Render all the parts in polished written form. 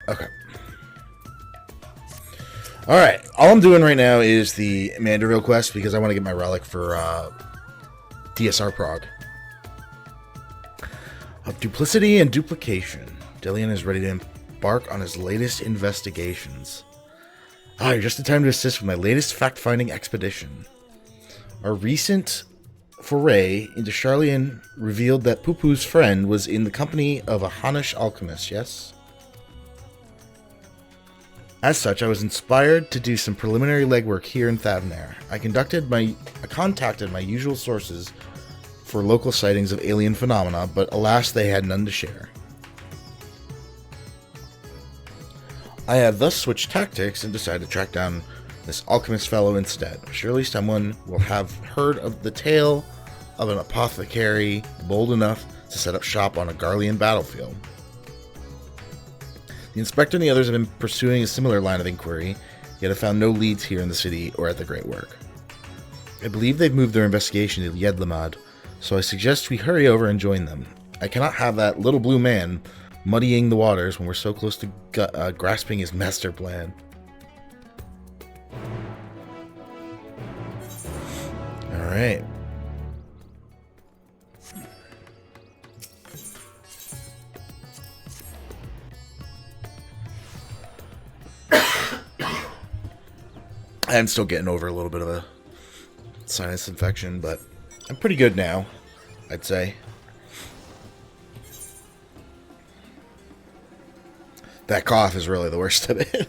Okay. Alright, all I'm doing right now is the Manderville quest because I want to get my relic for DSR Prague. Of duplicity and duplication. Dillian is ready to embark on his latest investigations. You're just in time to assist with my latest fact-finding expedition. Our recent foray into Charlian revealed that Pupu's friend was in the company of a Hanish alchemist, yes? As such, I was inspired to do some preliminary legwork here in Thavnair. I contacted my usual sources for local sightings of alien phenomena, but alas, they had none to share. I have thus switched tactics and decided to track down this alchemist fellow instead. Surely someone will have heard of the tale of an apothecary bold enough to set up shop on a Garlean battlefield. The inspector and the others have been pursuing a similar line of inquiry, yet have found no leads here in the city or at the Great Work. I believe they've moved their investigation to Yedlamad, so I suggest we hurry over and join them. I cannot have that little blue man muddying the waters when we're so close to grasping his master plan. Alright. I'm still getting over a little bit of a sinus infection, but I'm pretty good now, I'd say. That cough is really the worst of it.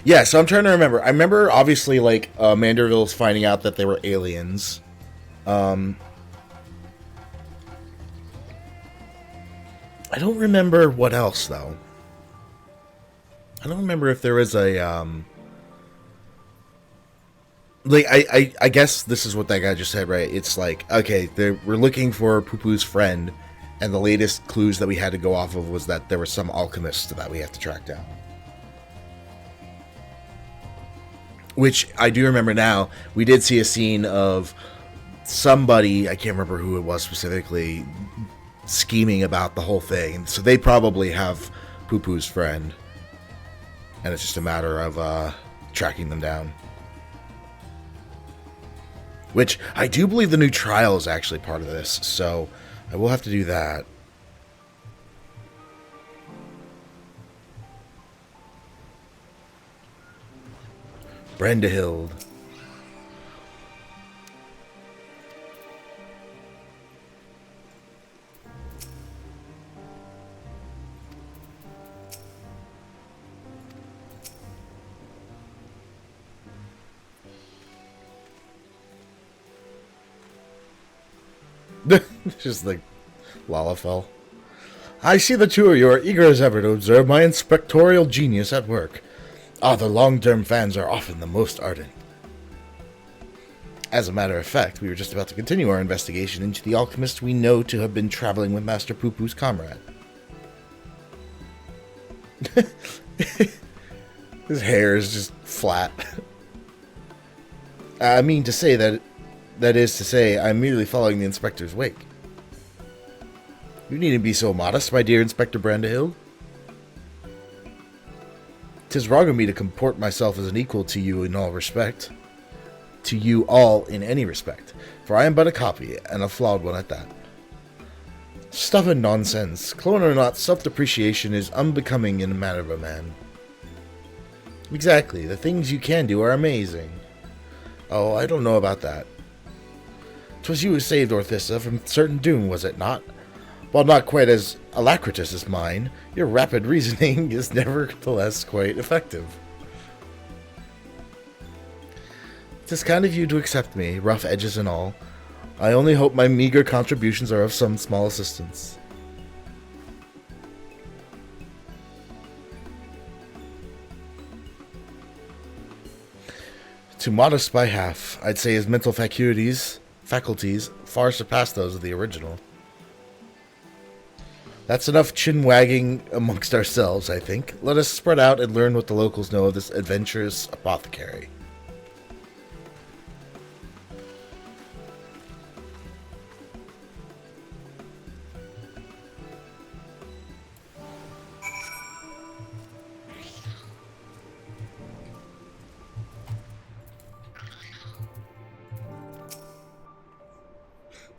Yeah, so I'm trying to remember. I remember, obviously, like, Manderville's finding out that they were aliens. I don't remember what else, though. I don't remember if there was a, like, I guess this is what that guy just said, right? It's like, okay, we're looking for Pupu's friend, and the latest clues that we had to go off of was that there was some alchemist that we have to track down. Which, I do remember now, we did see a scene of somebody, I can't remember who it was specifically, scheming about the whole thing. So they probably have Pupu's friend. And it's just a matter of tracking them down. Which, I do believe the new trial is actually part of this, so I will have to do that. Brandehild. Just like Lalafell. I see the two of you are eager as ever to observe my inspectorial genius at work. The long-term fans are often the most ardent. As a matter of fact, we were just about to continue our investigation into the alchemist we know to have been traveling with Master Pupu's comrade. His hair is just flat. I mean to say that is to say, I'm merely following the inspector's wake. You needn't be so modest, my dear Inspector Brandehild. 'Tis wrong of me to comport myself as an equal to you in all respect. To you all in any respect, for I am but a copy, and a flawed one at that. Stuff and nonsense. Clone or not, self-depreciation is unbecoming in the manner of a man. Exactly, the things you can do are amazing. Oh, I don't know about that. 'Twas you who saved Orthissa from certain doom, was it not? While not quite as alacritous as mine, your rapid reasoning is nevertheless quite effective. 'Tis kind of you to accept me, rough edges and all. I only hope my meager contributions are of some small assistance. Too modest by half, I'd say his mental faculties far surpass those of the original. That's enough chin-wagging amongst ourselves, I think. Let us spread out and learn what the locals know of this adventurous apothecary.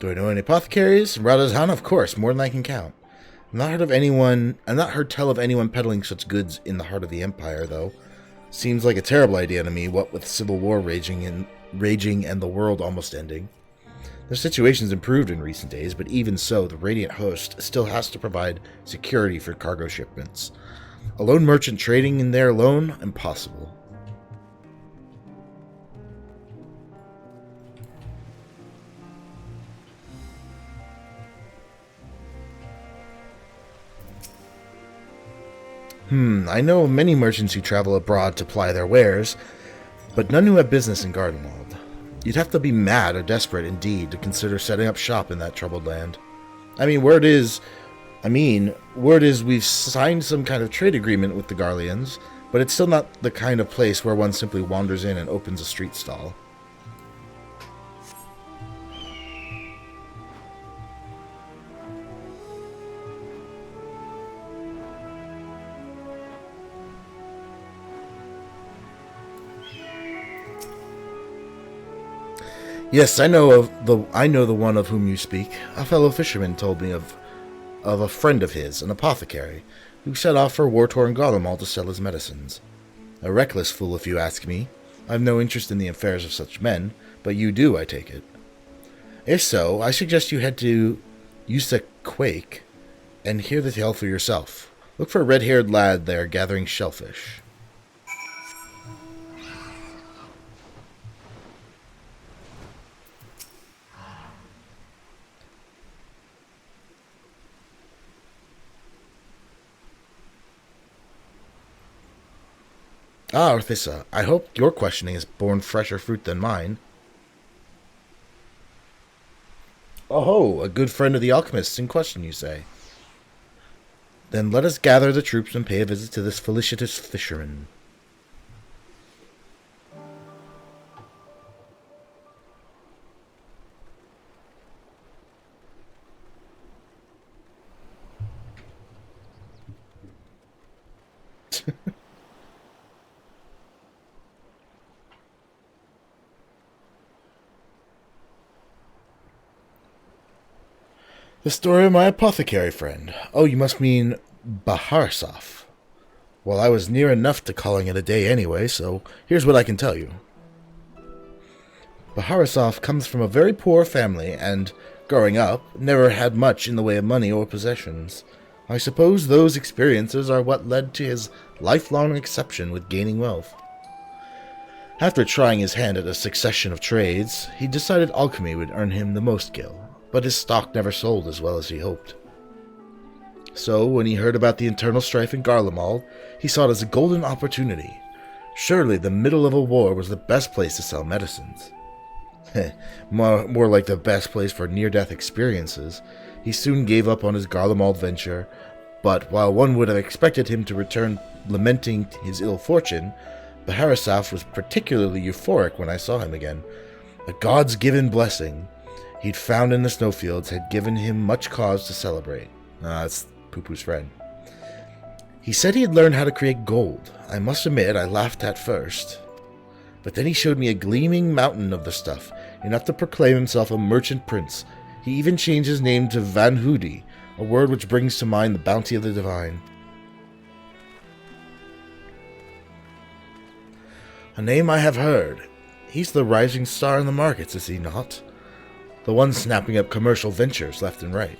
Do I know any apothecaries? Radazhan, of course, more than I can count. I've not heard tell of anyone peddling such goods in the heart of the Empire, though. Seems like a terrible idea to me, what with civil war raging and the world almost ending. The situation's improved in recent days, but even so, the Radiant Host still has to provide security for cargo shipments. A lone merchant trading in there alone? Impossible. I know of many merchants who travel abroad to ply their wares, but none who have business in Gardenwald. You'd have to be mad or desperate indeed to consider setting up shop in that troubled land. Word is we've signed some kind of trade agreement with the Garleans, but it's still not the kind of place where one simply wanders in and opens a street stall. Yes, I know the one of whom you speak. A fellow fisherman told me of a friend of his, an apothecary, who set off for war-torn Garlemald to sell his medicines. A reckless fool, if you ask me. I have no interest in the affairs of such men, but you do, I take it. If so, I suggest you head to Yusa Quake and hear the tale for yourself. Look for a red-haired lad there gathering shellfish. Ah, Orthissa, I hope your questioning has borne fresher fruit than mine. Oh, a good friend of the alchemists in question, you say? Then let us gather the troops and pay a visit to this felicitous fisherman. The story of my apothecary friend. Oh, you must mean Baharsov. Well, I was near enough to calling it a day anyway, so here's what I can tell you. Baharisov comes from a very poor family and, growing up, never had much in the way of money or possessions. I suppose those experiences are what led to his lifelong exception with gaining wealth. After trying his hand at a succession of trades, he decided alchemy would earn him the most gil, but his stock never sold as well as he hoped. So, when he heard about the internal strife in Garlemald, he saw it as a golden opportunity. Surely the middle of a war was the best place to sell medicines. More like the best place for near-death experiences. He soon gave up on his Garlemald venture, but while one would have expected him to return lamenting his ill fortune, Baharisov was particularly euphoric when I saw him again. A God's given blessing he'd found in the snowfields had given him much cause to celebrate. That's Poo-Poo's friend. He said he had learned how to create gold. I must admit, I laughed at first. But then he showed me a gleaming mountain of the stuff, enough to proclaim himself a merchant prince. He even changed his name to Van Hoody, a word which brings to mind the bounty of the divine. A name I have heard. He's the rising star in the markets, is he not? The one snapping up commercial ventures left and right.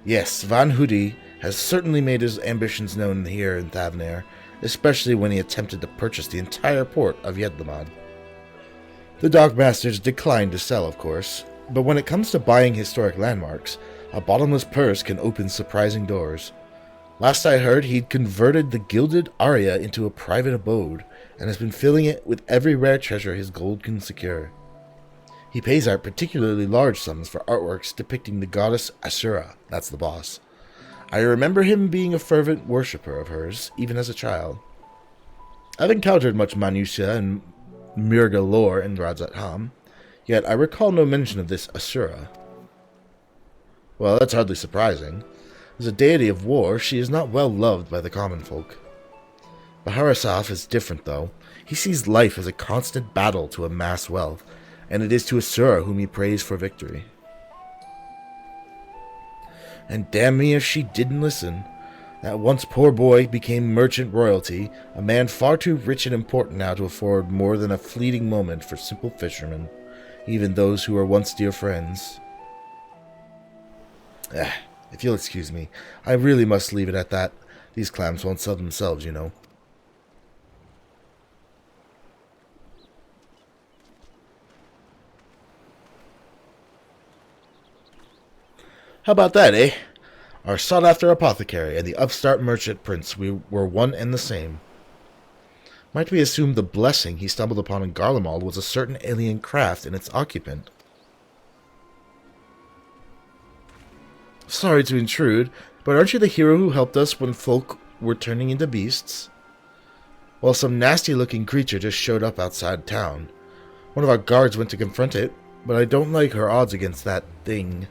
Yes, Van Hoody has certainly made his ambitions known here in Thavnair, especially when he attempted to purchase the entire port of Yedlamad. The Dogmasters declined to sell, of course, but when it comes to buying historic landmarks, a bottomless purse can open surprising doors. Last I heard, he'd converted the Gilded Aria into a private abode, and has been filling it with every rare treasure his gold can secure. He pays out particularly large sums for artworks depicting the goddess Asura, that's the boss. I remember him being a fervent worshipper of hers, even as a child. I've encountered much Manusha and Murga lore in Radzatham, yet I recall no mention of this Asura. Well, that's hardly surprising. As a deity of war, she is not well loved by the common folk. Baharisov is different, though. He sees life as a constant battle to amass wealth, and it is to Asura whom he prays for victory. And damn me if she didn't listen. That once poor boy became merchant royalty, a man far too rich and important now to afford more than a fleeting moment for simple fishermen, even those who were once dear friends. If you'll excuse me, I really must leave it at that. These clams won't sell themselves, you know. How about that, eh? Our sought-after apothecary and the upstart merchant prince were one and the same. Might we assume the blessing he stumbled upon in Garlemald was a certain alien craft and its occupant? Sorry to intrude, but aren't you the hero who helped us when folk were turning into beasts? Well, some nasty-looking creature just showed up outside town. One of our guards went to confront it, but I don't like her odds against that thing.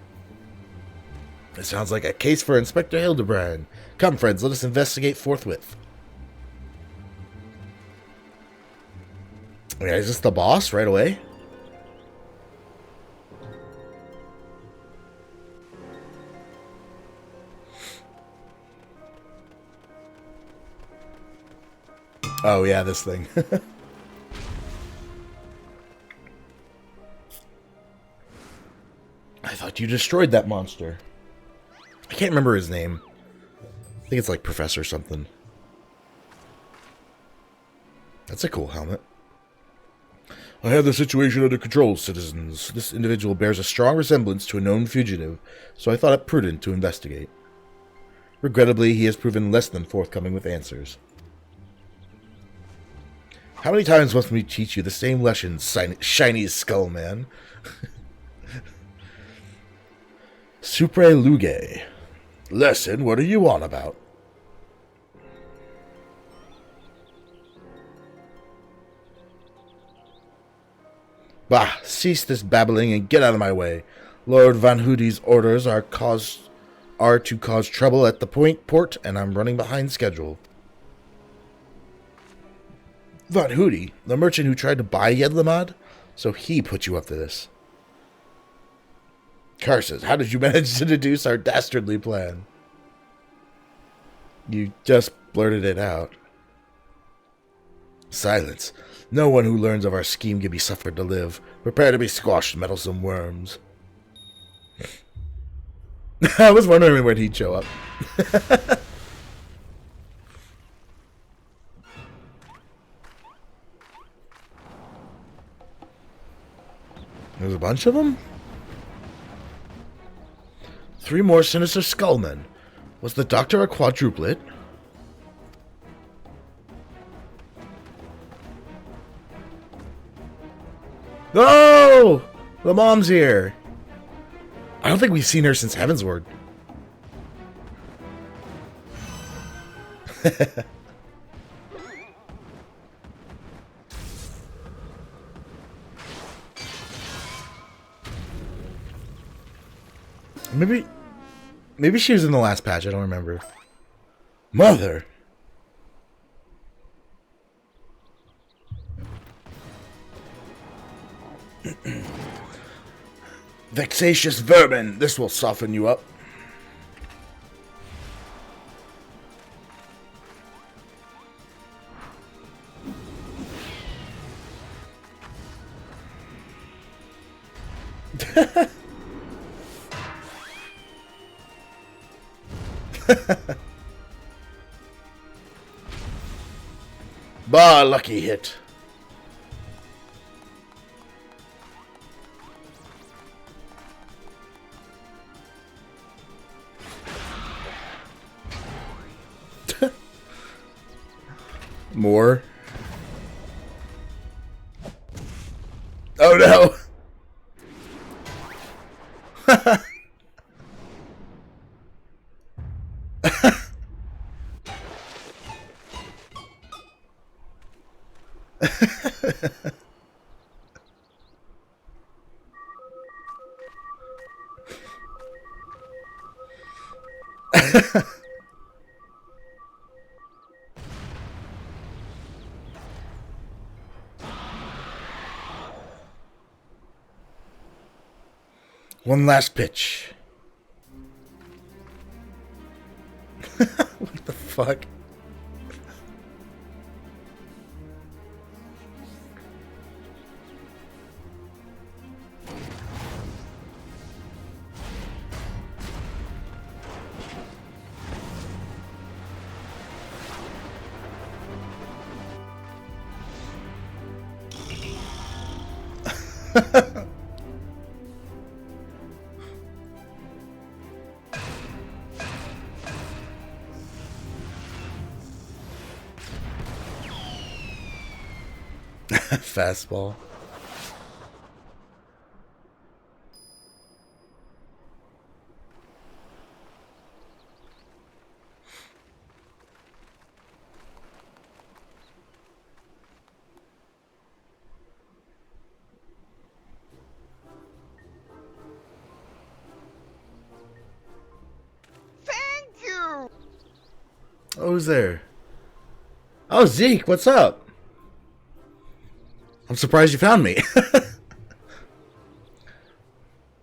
It sounds like a case for Inspector Hildebrand. Come, friends, let us investigate forthwith. Yeah, is this the boss right away? Oh, yeah, this thing. I thought you destroyed that monster. I can't remember his name. I think it's like Professor something. That's a cool helmet. I have the situation under control, citizens. This individual bears a strong resemblance to a known fugitive, so I thought it prudent to investigate. Regrettably, he has proven less than forthcoming with answers. How many times must we teach you the same lesson, shiny skull man? Supre Luge. Lesson, what are you on about? Bah, cease this babbling and get out of my way. Lord Van Hoody's orders are to cause trouble at the port, and I'm running behind schedule. Van Hoody, the merchant who tried to buy Yedlamad? So he put you up to this. Curses, how did you manage to deduce our dastardly plan? You just blurted it out. Silence. No one who learns of our scheme can be suffered to live. Prepare to be squashed, meddlesome worms. I was wondering when he'd show up. There's a bunch of them? 3 more sinister skullmen. Was the doctor a quadruplet? Oh! The mom's here. I don't think we've seen her since Heavensward. Maybe she was in the last patch, I don't remember. Mother! Vexatious vermin! This will soften you up. Bah, lucky hit. More. Oh no. One last pitch. What the fuck? Fastball. Thank you! Oh, who's there? Oh, Zeke, what's up? I'm surprised you found me.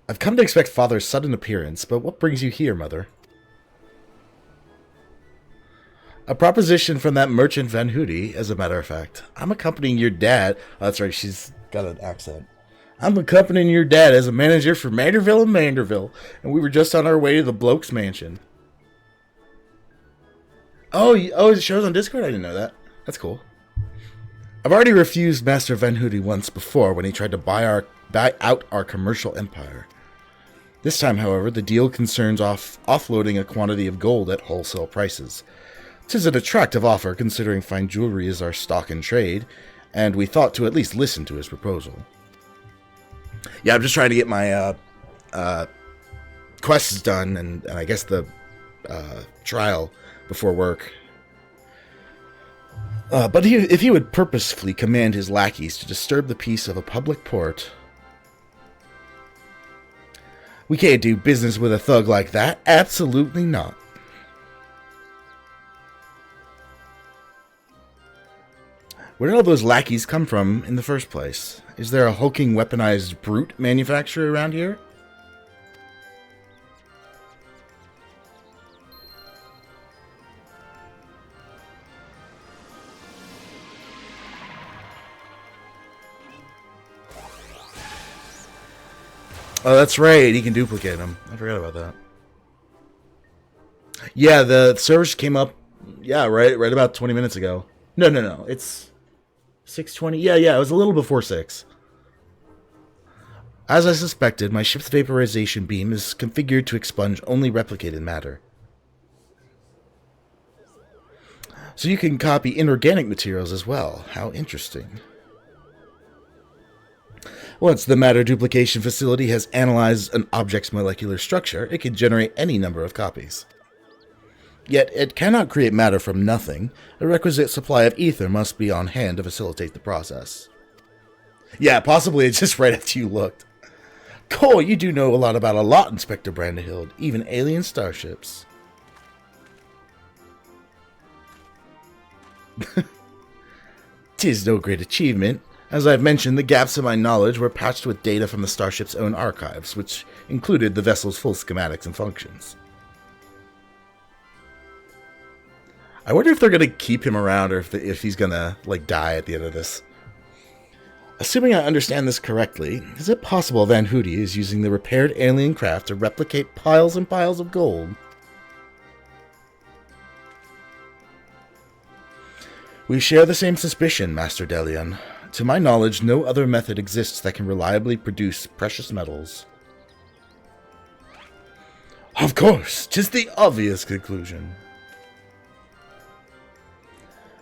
I've come to expect Father's sudden appearance, but what brings you here, Mother? A proposition from that merchant Van Hoody, as a matter of fact. I'm accompanying your dad. Oh, that's right, she's got an accent. I'm accompanying your dad as a manager for Manderville and Manderville, and we were just on our way to the bloke's mansion. Oh, it shows on Discord? I didn't know that. That's cool. I've already refused Master Van Hoody once before when he tried to buy out our commercial empire. This time, however, the deal concerns offloading a quantity of gold at wholesale prices. 'Tis an attractive offer considering fine jewelry is our stock in trade, and we thought to at least listen to his proposal. Yeah, I'm just trying to get my quests done and I guess the trial before work. But if he would purposefully command his lackeys to disturb the peace of a public port... We can't do business with a thug like that. Absolutely not. Where did all those lackeys come from in the first place? Is there a hulking weaponized brute manufacturer around here? Oh, that's right. He can duplicate them. I forgot about that. Yeah, the service came up. Yeah, right about 20 minutes ago. No. It's 6:20. Yeah. It was a little before 6. As I suspected, my ship's vaporization beam is configured to expunge only replicated matter. So you can copy inorganic materials as well. How interesting. Once the matter duplication facility has analyzed an object's molecular structure, it can generate any number of copies. Yet it cannot create matter from nothing. A requisite supply of ether must be on hand to facilitate the process. Yeah, possibly it's just right after you looked. Cool, you do know a lot about a lot, Inspector Brandehild, even alien starships. 'Tis no great achievement. As I've mentioned, the gaps in my knowledge were patched with data from the starship's own archives, which included the vessel's full schematics and functions. I wonder if they're going to keep him around or if he's going to, die at the end of this. Assuming I understand this correctly, is it possible Van Hoody is using the repaired alien craft to replicate piles and piles of gold? We share the same suspicion, Master Delion. To my knowledge, no other method exists that can reliably produce precious metals. Of course, 'tis the obvious conclusion.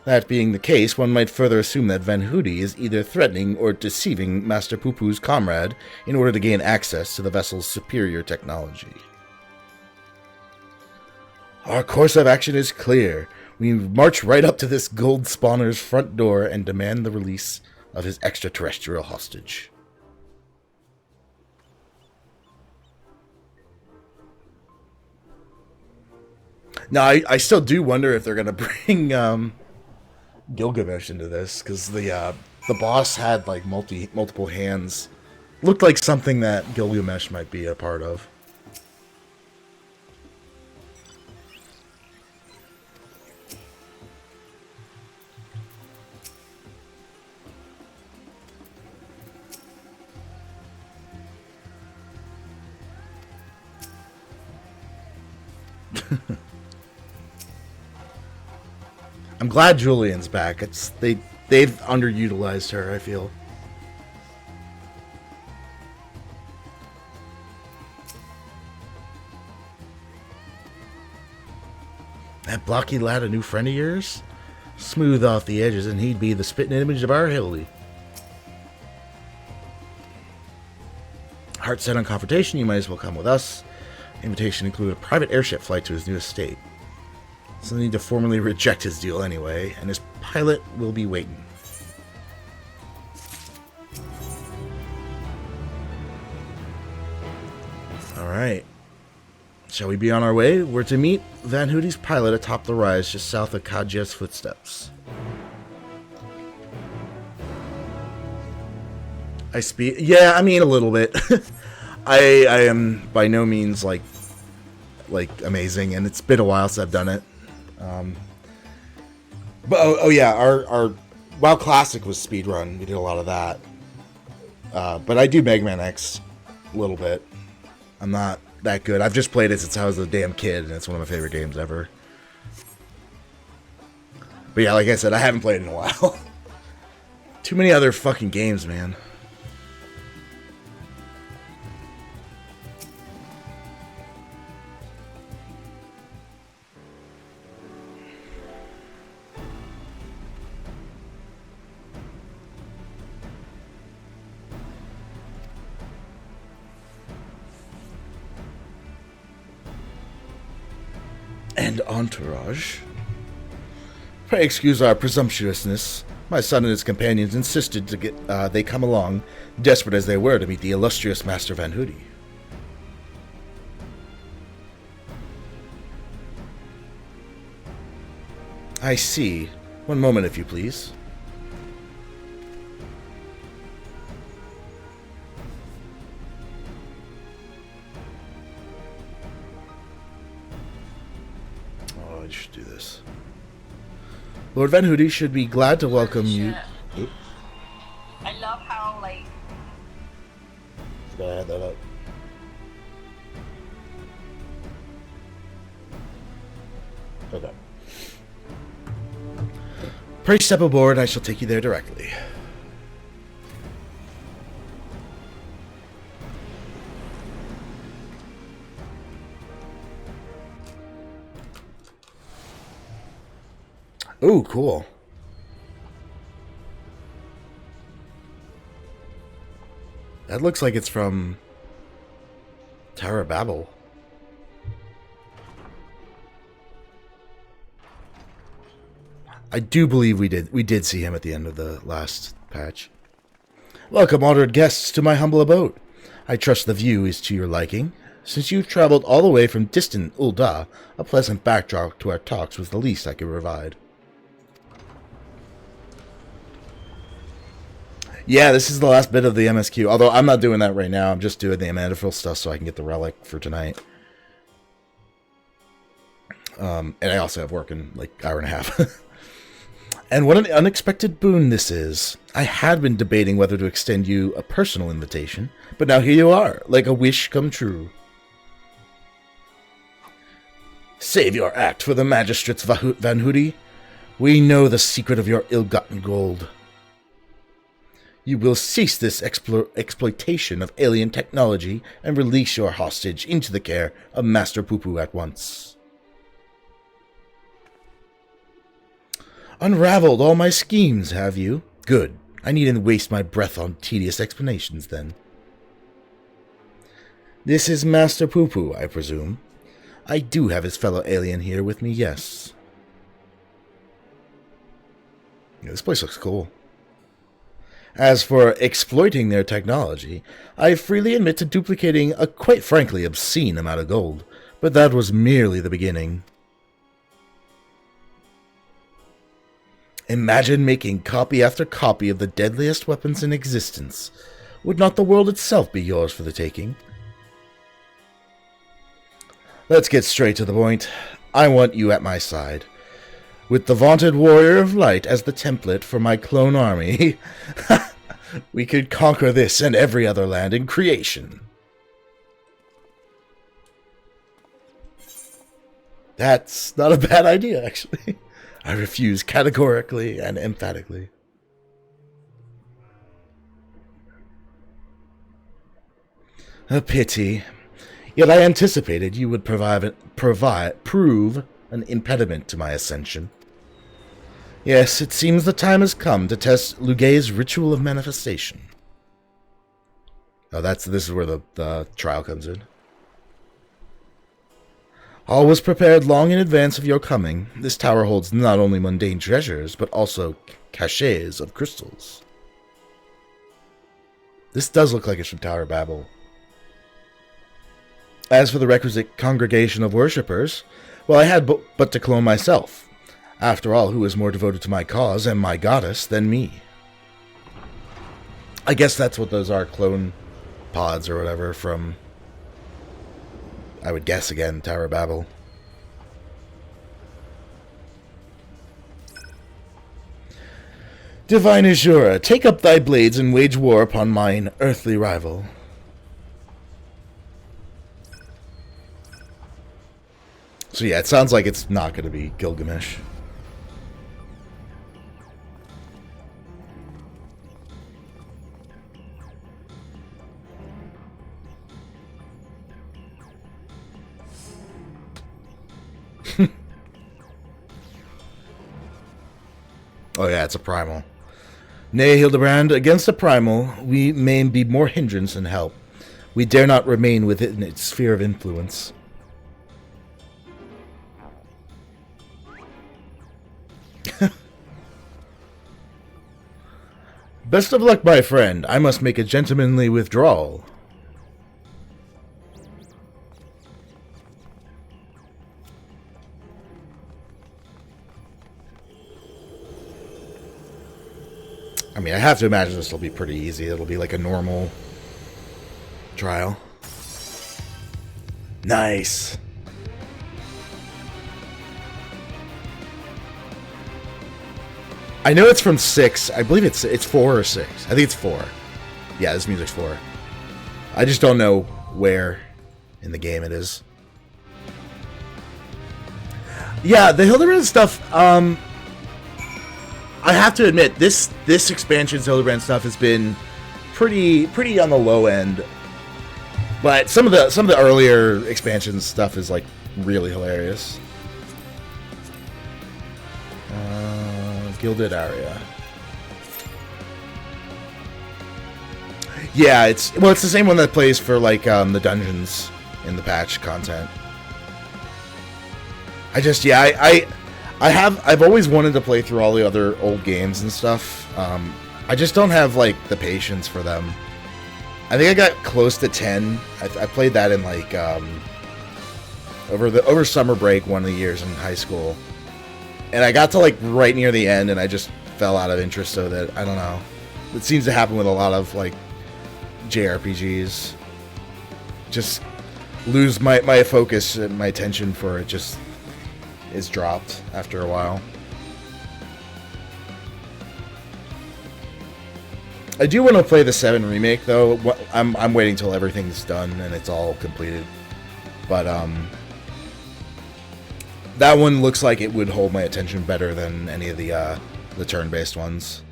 That being the case, one might further assume that Van Hoody is either threatening or deceiving Master Poo-Poo's comrade in order to gain access to the vessel's superior technology. Our course of action is clear. We march right up to this gold spawner's front door and demand the release of his extraterrestrial hostage. Now, I still do wonder if they're going to bring Gilgamesh into this, because the boss had multiple hands Looked like something that Gilgamesh might be a part of. I'm glad Julian's back. They've underutilized her, I feel. That blocky lad a new friend of yours? Smooth off the edges and he'd be the spitting image of our Hildy. Heart set on confrontation, you might as well come with us. Invitation included a private airship flight to his new estate. So they need to formally reject his deal anyway, and his pilot will be waiting. Alright. Shall we be on our way? We're to meet Van Hoody's pilot atop the rise just south of Kadja's footsteps. I speak. Yeah, I mean a little bit. I am by no means like amazing, and it's been a while since I've done it. But oh yeah, our WoW Classic was speedrun. We did a lot of that. But I do Mega Man X a little bit. I'm not that good. I've just played it since I was a damn kid, and it's one of my favorite games ever. But yeah, like I said, I haven't played it in a while. Too many other fucking games, man. And entourage. Pray excuse our presumptuousness. My son and his companions insisted to get they come along, desperate as they were to meet the illustrious Master Van Hoody. I see. One moment, if you please. Oh, I should do this. Lord Van Hoody should be glad to welcome you. Oop. I love how, like... Gotta add that up. Okay. Pray step aboard, I shall take you there directly. Ooh, cool. That looks like it's from Tower of Babel. I do believe we did see him at the end of the last patch. Welcome, honored guests, to my humble abode. I trust the view is to your liking. Since you've traveled all the way from distant Ul'dah, a pleasant backdrop to our talks was the least I could provide. Yeah, this is the last bit of the MSQ, although I'm not doing that right now. I'm just doing the Manderville stuff so I can get the relic for tonight. And I also have work in like hour and a half. And what an unexpected boon this is. I had been debating whether to extend you a personal invitation, but now here you are, like a wish come true. Save your act for the magistrates, Van Hoody. We know the secret of your ill-gotten gold. You will cease this exploitation of alien technology and release your hostage into the care of Master Poo-Poo at once. Unraveled all my schemes, have you? Good. I needn't waste my breath on tedious explanations, then. This is Master Poo-Poo, I presume. I do have his fellow alien here with me, yes. Yeah, this place looks cool. As for exploiting their technology, I freely admit to duplicating a quite frankly obscene amount of gold, but that was merely the beginning. Imagine making copy after copy of the deadliest weapons in existence. Would not the world itself be yours for the taking? Let's get straight to the point. I want you at my side. With the vaunted Warrior of Light as the template for my clone army, we could conquer this and every other land in creation. That's not a bad idea, actually. I refuse categorically and emphatically. A pity. Yet I anticipated you would prove an impediment to my ascension. Yes, it seems the time has come to test Lugay's ritual of manifestation. Oh, this is where the trial comes in. All was prepared long in advance of your coming. This tower holds not only mundane treasures, but also caches of crystals. This does look like it's from Tower of Babel. As for the requisite congregation of worshippers, well, I had but to clone myself. After all, who is more devoted to my cause and my goddess than me? I guess that's what those are, clone pods or whatever from, I would guess again, Tower of Babel. Divine Azura, take up thy blades and wage war upon mine earthly rival. So yeah, it sounds like it's not going to be Gilgamesh. Oh yeah, it's a primal. Nay, Hildebrand, against a primal, we may be more hindrance than help. We dare not remain within its sphere of influence. Best of luck, my friend. I must make a gentlemanly withdrawal. I mean, I have to imagine this will be pretty easy. It'll be like a normal trial. Nice. I know it's from 6. I believe it's 4 or 6. I think it's 4. Yeah, this music's 4. I just don't know where in the game it is. Yeah, the Hildebrand stuff, I have to admit, this expansion's Hildebrand stuff has been pretty on the low end. But some of the earlier expansion stuff is like really hilarious. Gilded Aria. Yeah, it's the same one that plays for like the dungeons in the patch content. I've always wanted to play through all the other old games and stuff. I just don't have like the patience for them. I think I got close to 10. I played that in like over summer break one of the years in high school. And I got to like right near the end and I just fell out of interest, so that I don't know. It seems to happen with a lot of like JRPGs. Just lose my focus and my attention for it just is dropped after a while. I do want to play the 7 remake though. I'm waiting till everything's done and it's all completed. But that one looks like it would hold my attention better than any of the turn-based ones.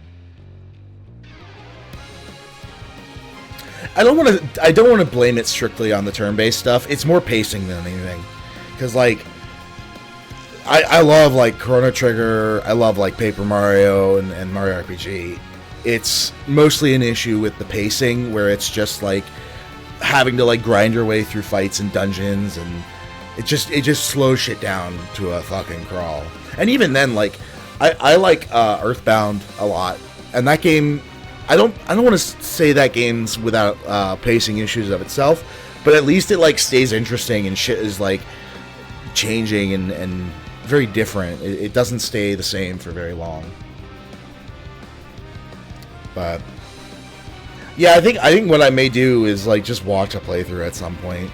I don't want to blame it strictly on the turn-based stuff. It's more pacing than anything. Because like I love like Chrono Trigger, I love like Paper Mario and Mario RPG. It's mostly an issue with the pacing, where it's just like having to like grind your way through fights and dungeons, and it just slows shit down to a fucking crawl. And even then, like I like Earthbound a lot, and that game, I don't want to say that game's without pacing issues of itself, but at least it like stays interesting and shit is like changing and very different. It doesn't stay the same for very long. But Yeah, I think what I may do is like just watch a playthrough at some point,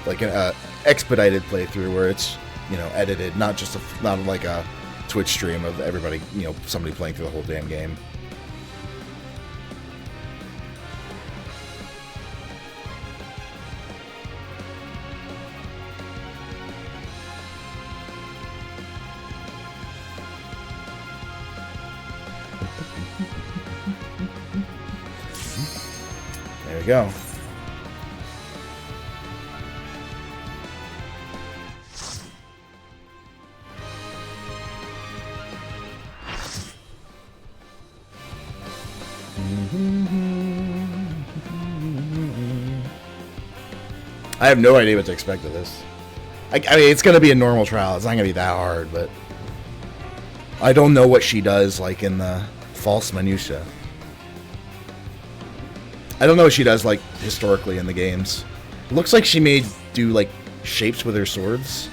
like an expedited playthrough where it's, you know, edited, not just not like a Twitch stream of everybody, you know, somebody playing through the whole damn game. There we go. I have no idea what to expect of this. I mean, it's going to be a normal trial. It's not going to be that hard, but I don't know what she does, like, in the false minutia. I don't know what she does, like, historically in the games. It looks like she may do, like, shapes with her swords.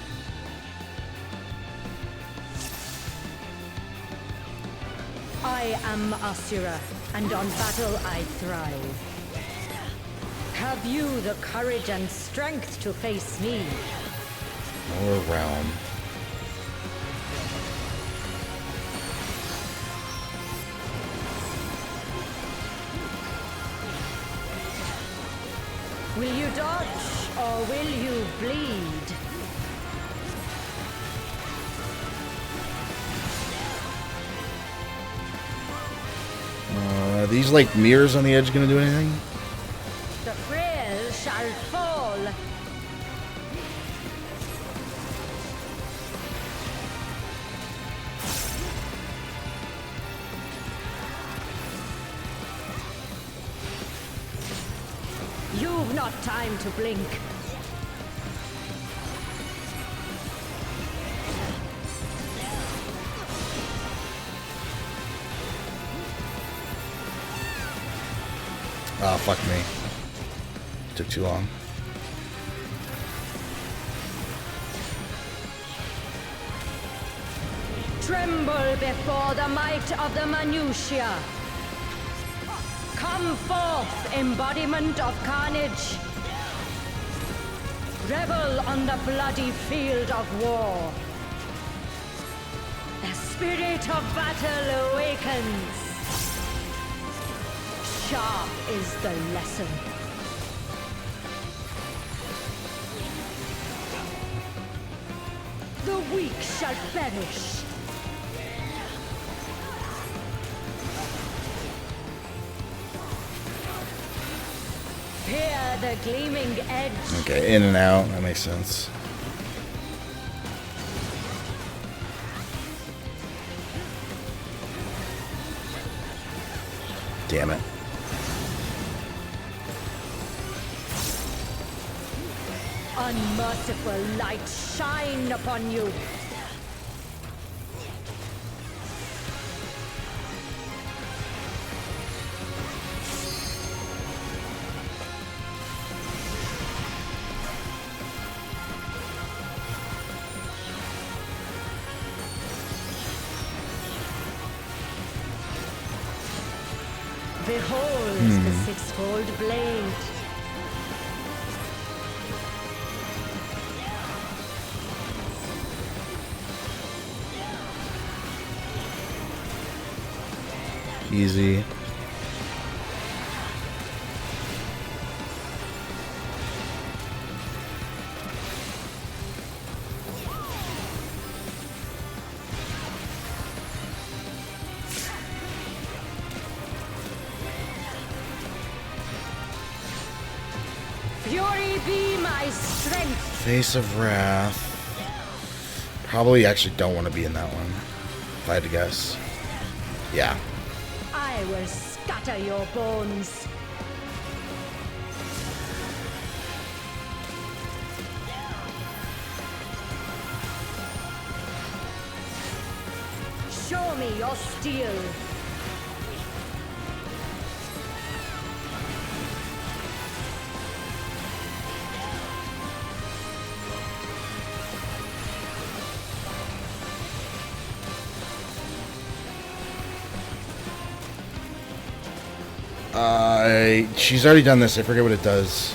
I am Asura, and on battle I thrive. Have you the courage and strength to face me? More realm. Will you dodge, or will you bleed? Are these, like, mirrors on the edge going to do anything? The frail shall fall. You've not time to blink. Oh, fuck me. Took too long. Tremble before the might of the minutiae. Come forth, embodiment of carnage. Revel on the bloody field of war. The spirit of battle awakens. Sharp is the lesson. The weak shall perish. Hear the gleaming edge. Okay, in and out. That makes sense. Damn it. Unmerciful light shine upon you. Behold the six-fold blade. Easy. Fury be my strength. Face of Wrath. Probably actually don't want to be in that one, if I had to guess. Yeah. I will scatter your bones. Show me your steel. She's already done this. I forget what it does.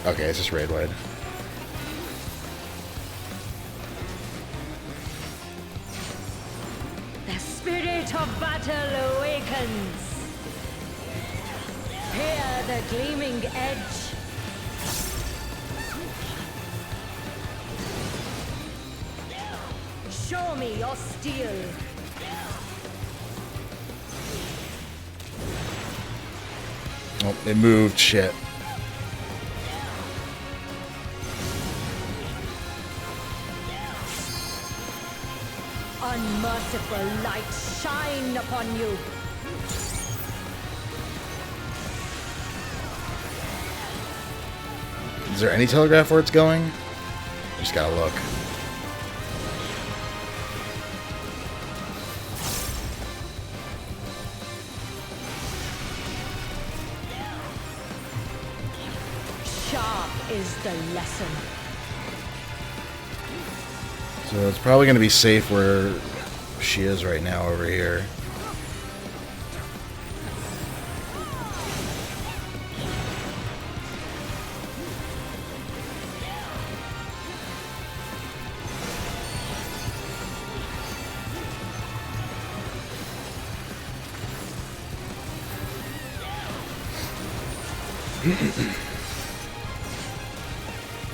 Okay, it's just raid wide. The spirit of battle awakens. Hear the gleaming edge. Show me your steel. Oh, it moved. Shit. Unmerciful light shine upon you. Is there any telegraph where it's going? Just gotta look. Sharp is the lesson. So it's probably gonna be safe where she is right now over here.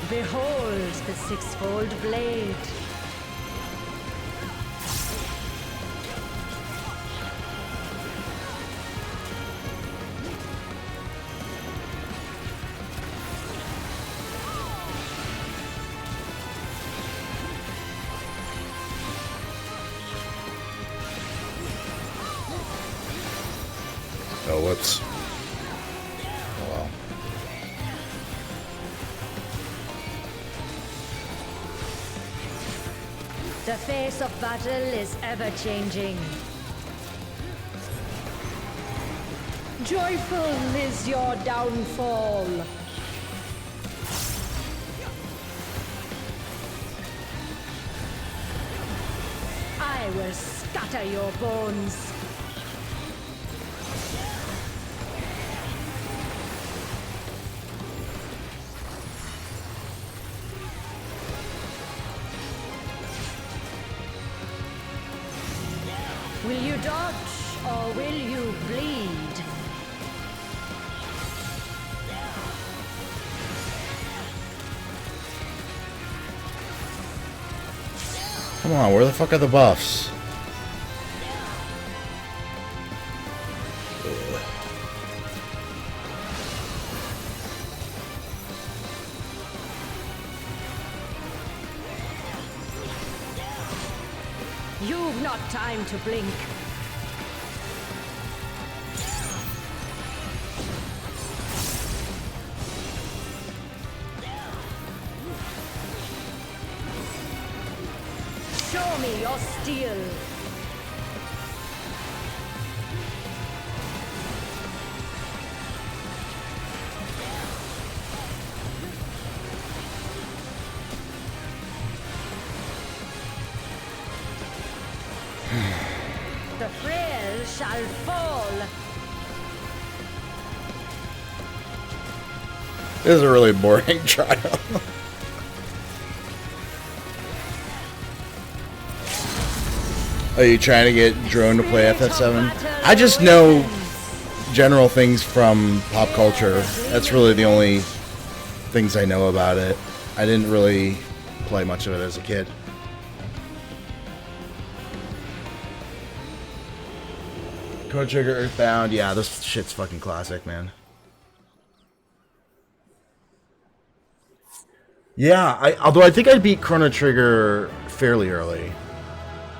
Behold the sixfold blade. Oh, whoops. Oh well. The face of battle is ever changing. Joyful is your downfall. I will scatter your bones. Will you dodge or will you bleed? Come on, where the fuck are the buffs? You've not time to blink. Show me your steel. The frail shall fall. This is a really boring trial. Are you trying to get Drone to play FF7? I just know general things from pop culture. That's really the only things I know about it. I didn't really play much of it as a kid. Chrono Trigger, Earthbound, yeah, this shit's fucking classic, man. Yeah, although I think I beat Chrono Trigger fairly early.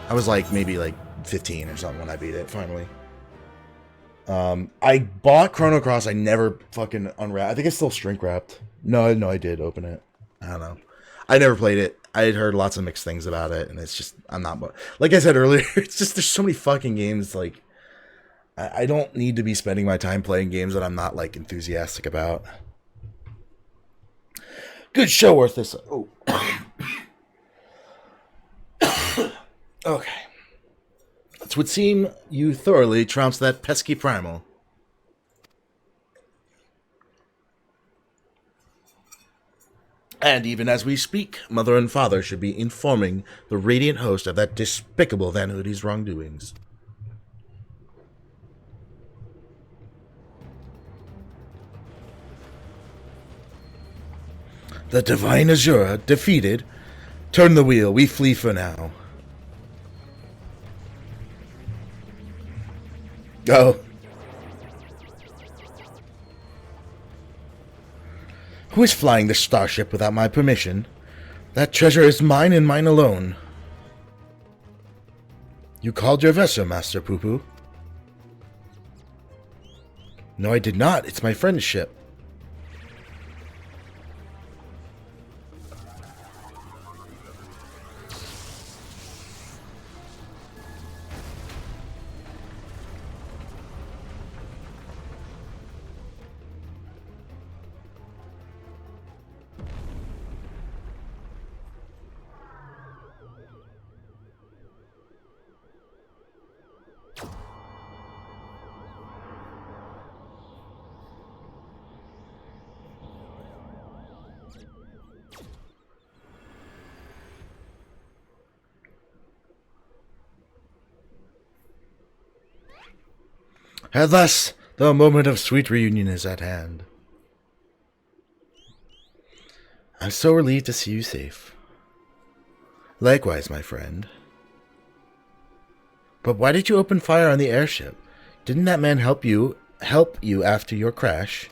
I was like maybe like 15 or something when I beat it finally. I bought Chrono Cross. I never fucking unwrapped. I think it's still shrink wrapped. No, I did open it. I don't know. I never played it. I had heard lots of mixed things about it, and it's just I'm not. Like I said earlier, it's just there's so many fucking games. Like I don't need to be spending my time playing games that I'm not like enthusiastic about. Good show worth this. Oh. Okay. It would seem you thoroughly trounced that pesky primal. And even as we speak, Mother and Father should be informing the Radiant host of that despicable Van Hoodie's wrongdoings. The Divine Azura, defeated. Turn the wheel, we flee for now. Oh. Who is flying the starship without my permission? That treasure is mine and mine alone. You called your vessel, Master Poo-Poo? No, I did not. It's my friend's ship. And thus, the moment of sweet reunion is at hand. I'm so relieved to see you safe. Likewise, my friend. But why did you open fire on the airship? Didn't that man help you after your crash?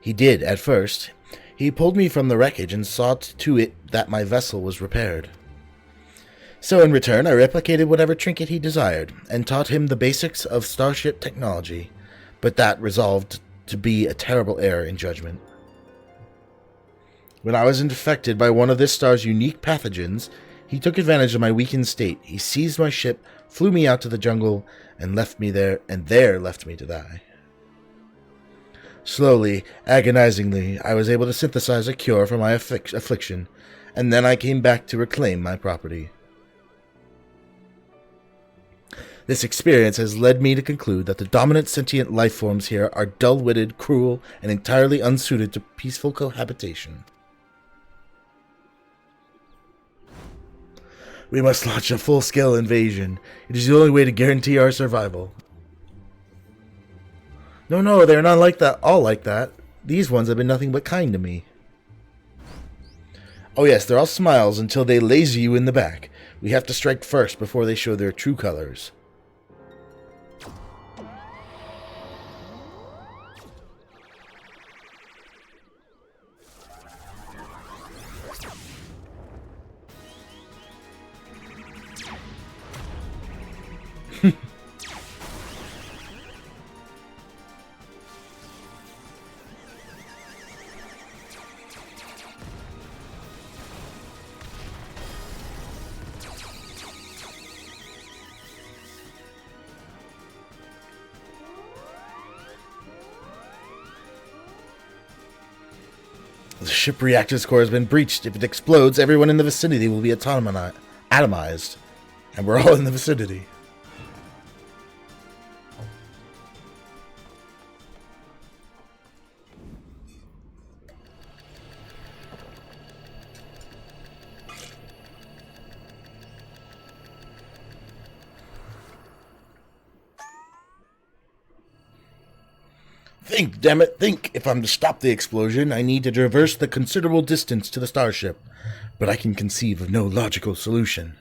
He did, at first. He pulled me from the wreckage and saw to it that my vessel was repaired. So in return, I replicated whatever trinket he desired, and taught him the basics of starship technology, but that resolved to be a terrible error in judgment. When I was infected by one of this star's unique pathogens, he took advantage of my weakened state. He seized my ship, flew me out to the jungle, and left me there to die. Slowly, agonizingly, I was able to synthesize a cure for my affliction, and then I came back to reclaim my property. This experience has led me to conclude that the dominant sentient life forms here are dull-witted, cruel, and entirely unsuited to peaceful cohabitation. We must launch a full-scale invasion. It is the only way to guarantee our survival. No, they're not like that. All like that. These ones have been nothing but kind to me. Oh yes, they're all smiles until they laser you in the back. We have to strike first before they show their true colors. The ship reactor core has been breached. If it explodes, everyone in the vicinity will be atomized. And we're all in the vicinity. Think, damn it, think! If I'm to stop the explosion, I need to traverse the considerable distance to the starship. But I can conceive of no logical solution.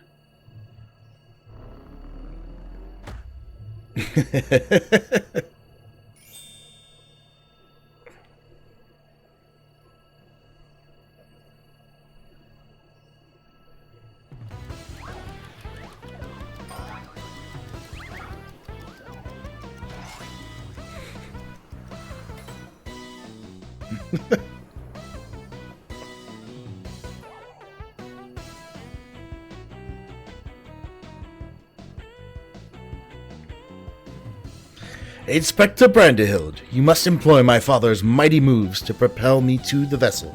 Inspector Branderhild, you must employ my father's mighty moves to propel me to the vessel.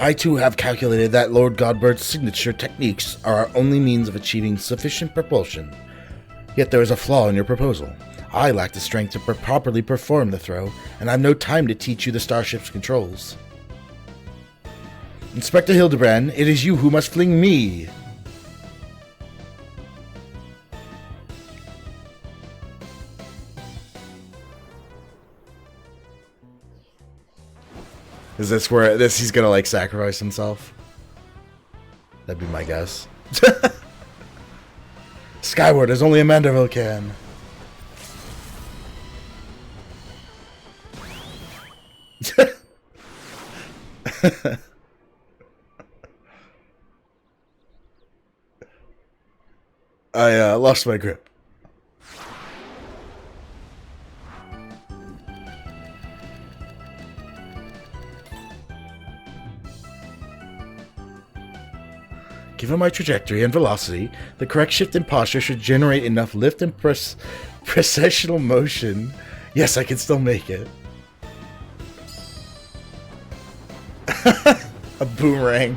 I too have calculated that Lord Godbird's signature techniques are our only means of achieving sufficient propulsion. Yet there is a flaw in your proposal. I lack the strength to properly perform the throw, and I have no time to teach you the starship's controls. Inspector Hildebrand, it is you who must fling me! Is this where he's gonna like sacrifice himself? That'd be my guess. Skyward as only a Manderville can. I lost my grip. Given my trajectory and velocity, the correct shift in posture should generate enough lift and precessional motion. Yes, I can still make it. A boomerang.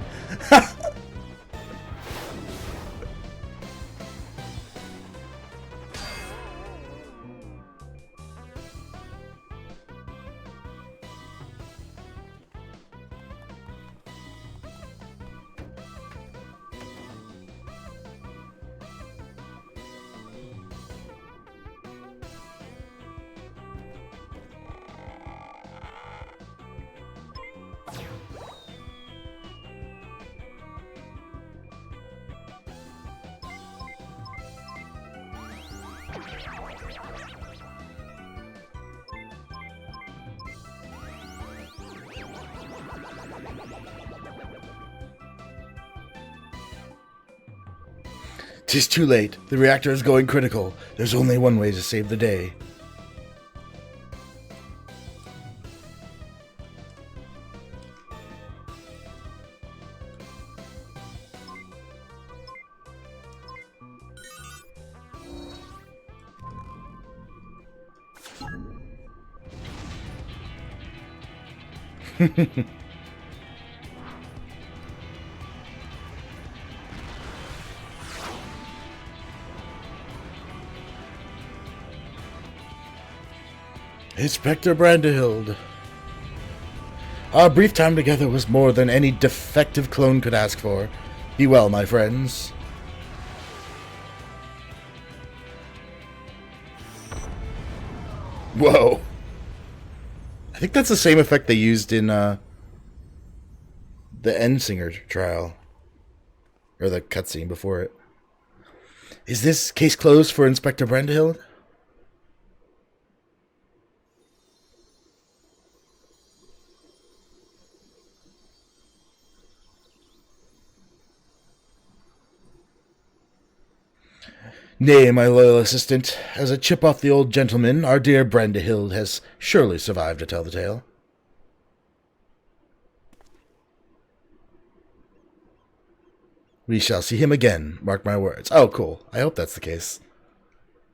Tis too late. The reactor is going critical. There's only one way to save the day. Inspector Brandehild. Our brief time together was more than any defective clone could ask for. Be well, my friends. Whoa. I think that's the same effect they used in the Endsinger trial. Or the cutscene before it. Is this case closed for Inspector Brandehild? Nay, my loyal assistant, as a chip off the old gentleman, our dear Brandehild has surely survived to tell the tale. We shall see him again, mark my words. Oh, cool. I hope that's the case.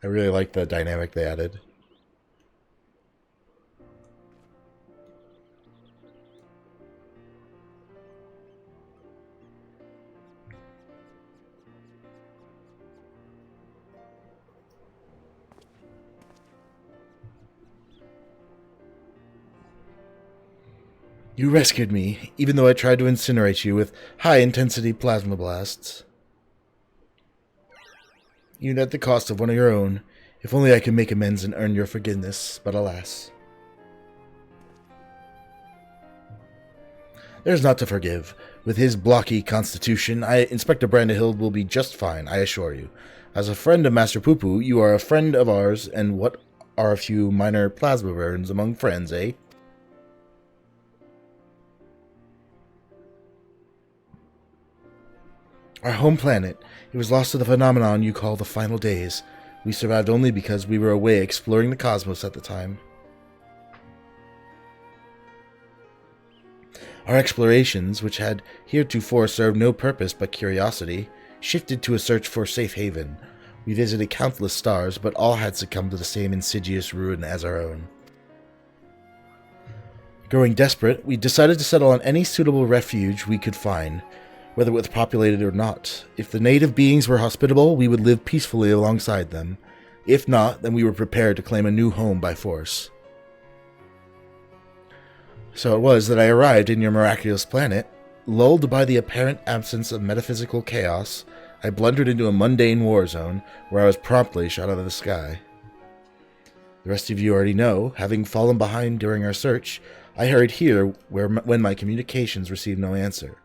I really like the dynamic they added. You rescued me, even though I tried to incinerate you with high-intensity plasma blasts. Even at the cost of one of your own. If only I could make amends and earn your forgiveness, but alas. There's not to forgive. With his blocky constitution, Inspector Brandehild will be just fine, I assure you. As a friend of Master Poo-Poo, you are a friend of ours, and what are a few minor plasma burns among friends, eh? Our home planet. It was lost to the phenomenon you call the final days. We survived only because we were away exploring the cosmos at the time. Our explorations, which had heretofore served no purpose but curiosity, shifted to a search for safe haven. We visited countless stars, but all had succumbed to the same insidious ruin as our own. Growing desperate, we decided to settle on any suitable refuge we could find, whether it was populated or not. If the native beings were hospitable, we would live peacefully alongside them. If not, then we were prepared to claim a new home by force. So it was that I arrived in your miraculous planet. Lulled by the apparent absence of metaphysical chaos, I blundered into a mundane war zone, where I was promptly shot out of the sky. The rest of you already know, having fallen behind during our search, I hurried here when my communications received no answer.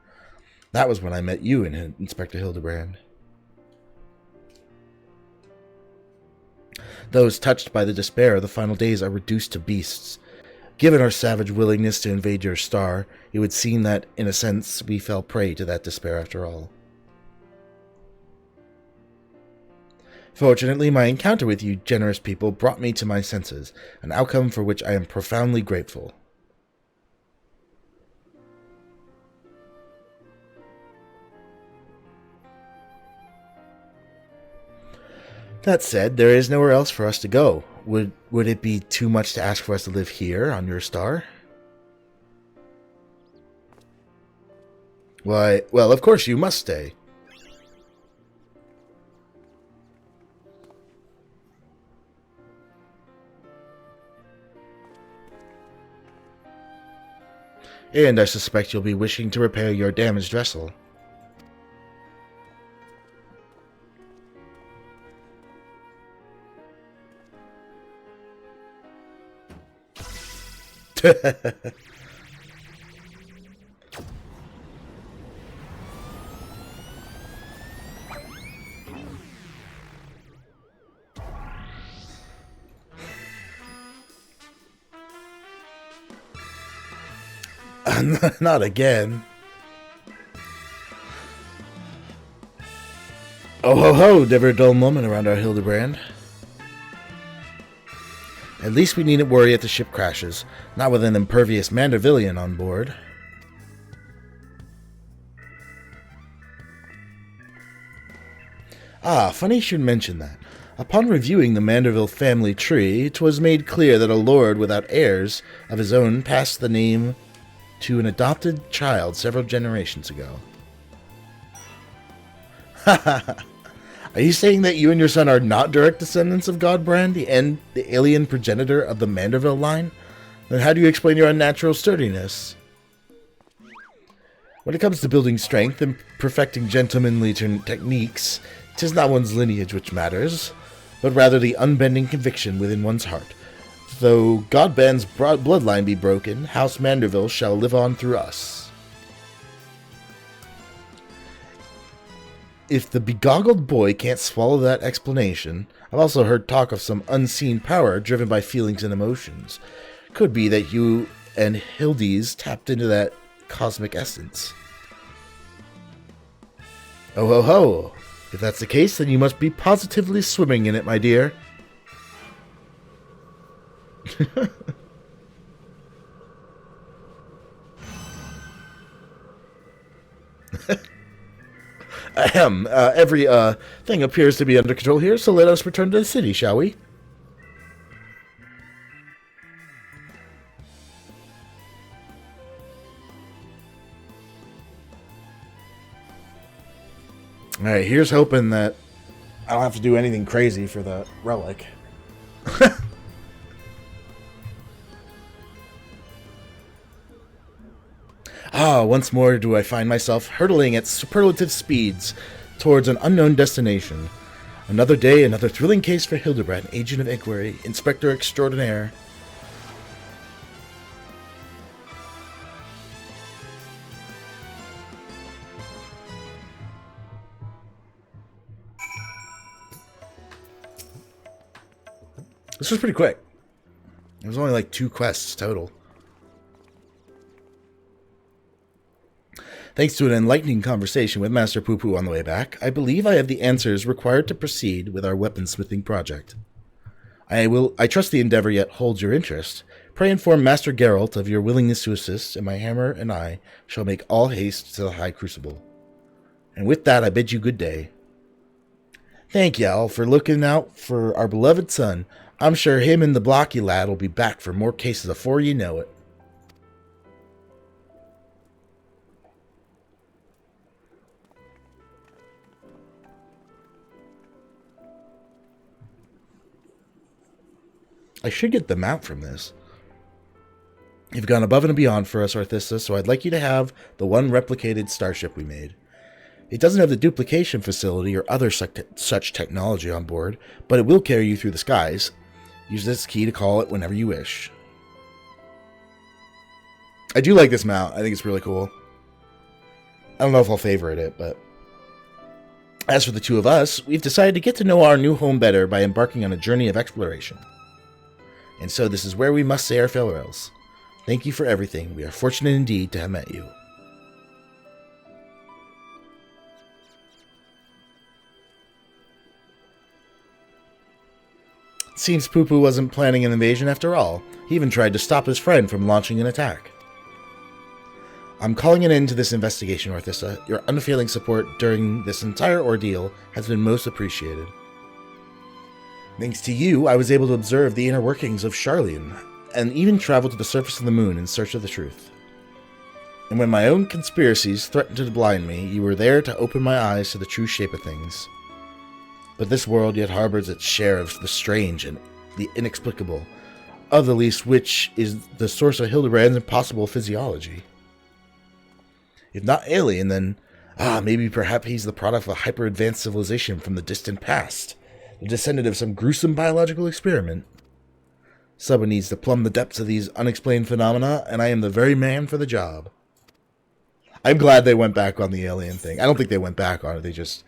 That was when I met you, Inspector Hildebrand. Those touched by the despair of the final days are reduced to beasts. Given our savage willingness to invade your star, it would seem that, in a sense, we fell prey to that despair after all. Fortunately, my encounter with you generous people brought me to my senses, an outcome for which I am profoundly grateful. That said, there is nowhere else for us to go. Would it be too much to ask for us to live here on your star? Why, well, of course you must stay. And I suspect you'll be wishing to repair your damaged vessel. Not again. Oh ho ho, never a dull moment around our Hildebrand. At least we needn't worry if the ship crashes, not with an impervious Mandervillian on board. Ah, funny you should mention that. Upon reviewing the Manderville family tree, it was made clear that a lord without heirs of his own passed the name to an adopted child several generations ago. Are you saying that you and your son are not direct descendants of Godbrand, the alien progenitor of the Manderville line? Then how do you explain your unnatural sturdiness? When it comes to building strength and perfecting gentlemanly techniques, 'tis not one's lineage which matters, but rather the unbending conviction within one's heart. Though Godbrand's bloodline be broken, House Manderville shall live on through us. If the begoggled boy can't swallow that explanation, I've also heard talk of some unseen power driven by feelings and emotions. Could be that you and Hildes tapped into that cosmic essence. Oh ho ho! If that's the case, then you must be positively swimming in it, my dear. Ahem. Every thing appears to be under control here, so let us return to the city, shall we? Alright, here's hoping that I don't have to do anything crazy for the relic. Ah, once more do I find myself hurtling at superlative speeds towards an unknown destination. Another day, another thrilling case for Hildebrand, Agent of Inquiry, Inspector Extraordinaire. This was pretty quick. It was only like 2 quests total. Thanks to an enlightening conversation with Master Poo Poo on the way back, I believe I have the answers required to proceed with our weaponsmithing project. I trust the endeavor yet holds your interest. Pray inform Master Geralt of your willingness to assist, and my hammer and I shall make all haste to the High Crucible. And with that, I bid you good day. Thank y'all for looking out for our beloved son. I'm sure him and the blocky lad will be back for more cases afore you know it. I should get the mount from this. You've gone above and beyond for us, Arthissa, so I'd like you to have the one replicated starship we made. It doesn't have the duplication facility or other such technology on board, but it will carry you through the skies. Use this key to call it whenever you wish. I do like this mount. I think it's really cool. I don't know if I'll favorite it, but... As for the two of us, we've decided to get to know our new home better by embarking on a journey of exploration. And so this is where we must say our farewells. Thank you for everything. We are fortunate indeed to have met you. Seems Poo-Poo wasn't planning an invasion after all. He even tried to stop his friend from launching an attack. I'm calling an end to this investigation, Orthissa. Your unfailing support during this entire ordeal has been most appreciated. Thanks to you, I was able to observe the inner workings of Charlian, and even travel to the surface of the moon in search of the truth. And when my own conspiracies threatened to blind me, you were there to open my eyes to the true shape of things. But this world yet harbors its share of the strange and the inexplicable, of the least which is the source of Hildebrand's impossible physiology. If not alien, then, maybe perhaps he's the product of a hyper-advanced civilization from the distant past, the descendant of some gruesome biological experiment. Someone needs to plumb the depths of these unexplained phenomena, and I am the very man for the job. I'm glad they went back on the alien thing. I don't think they went back on it, they just...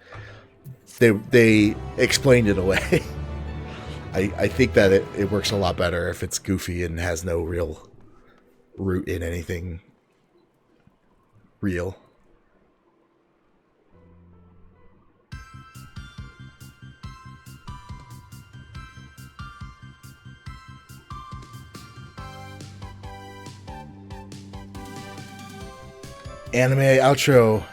They explained it away. I think that it works a lot better if it's goofy and has no real root in anything real. Anime outro.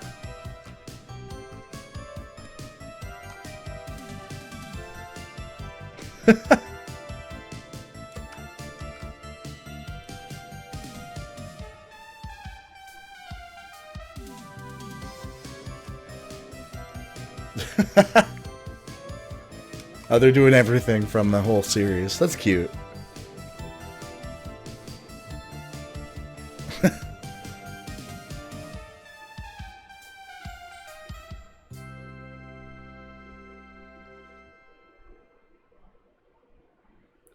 Oh, they're doing everything from the whole series. That's cute.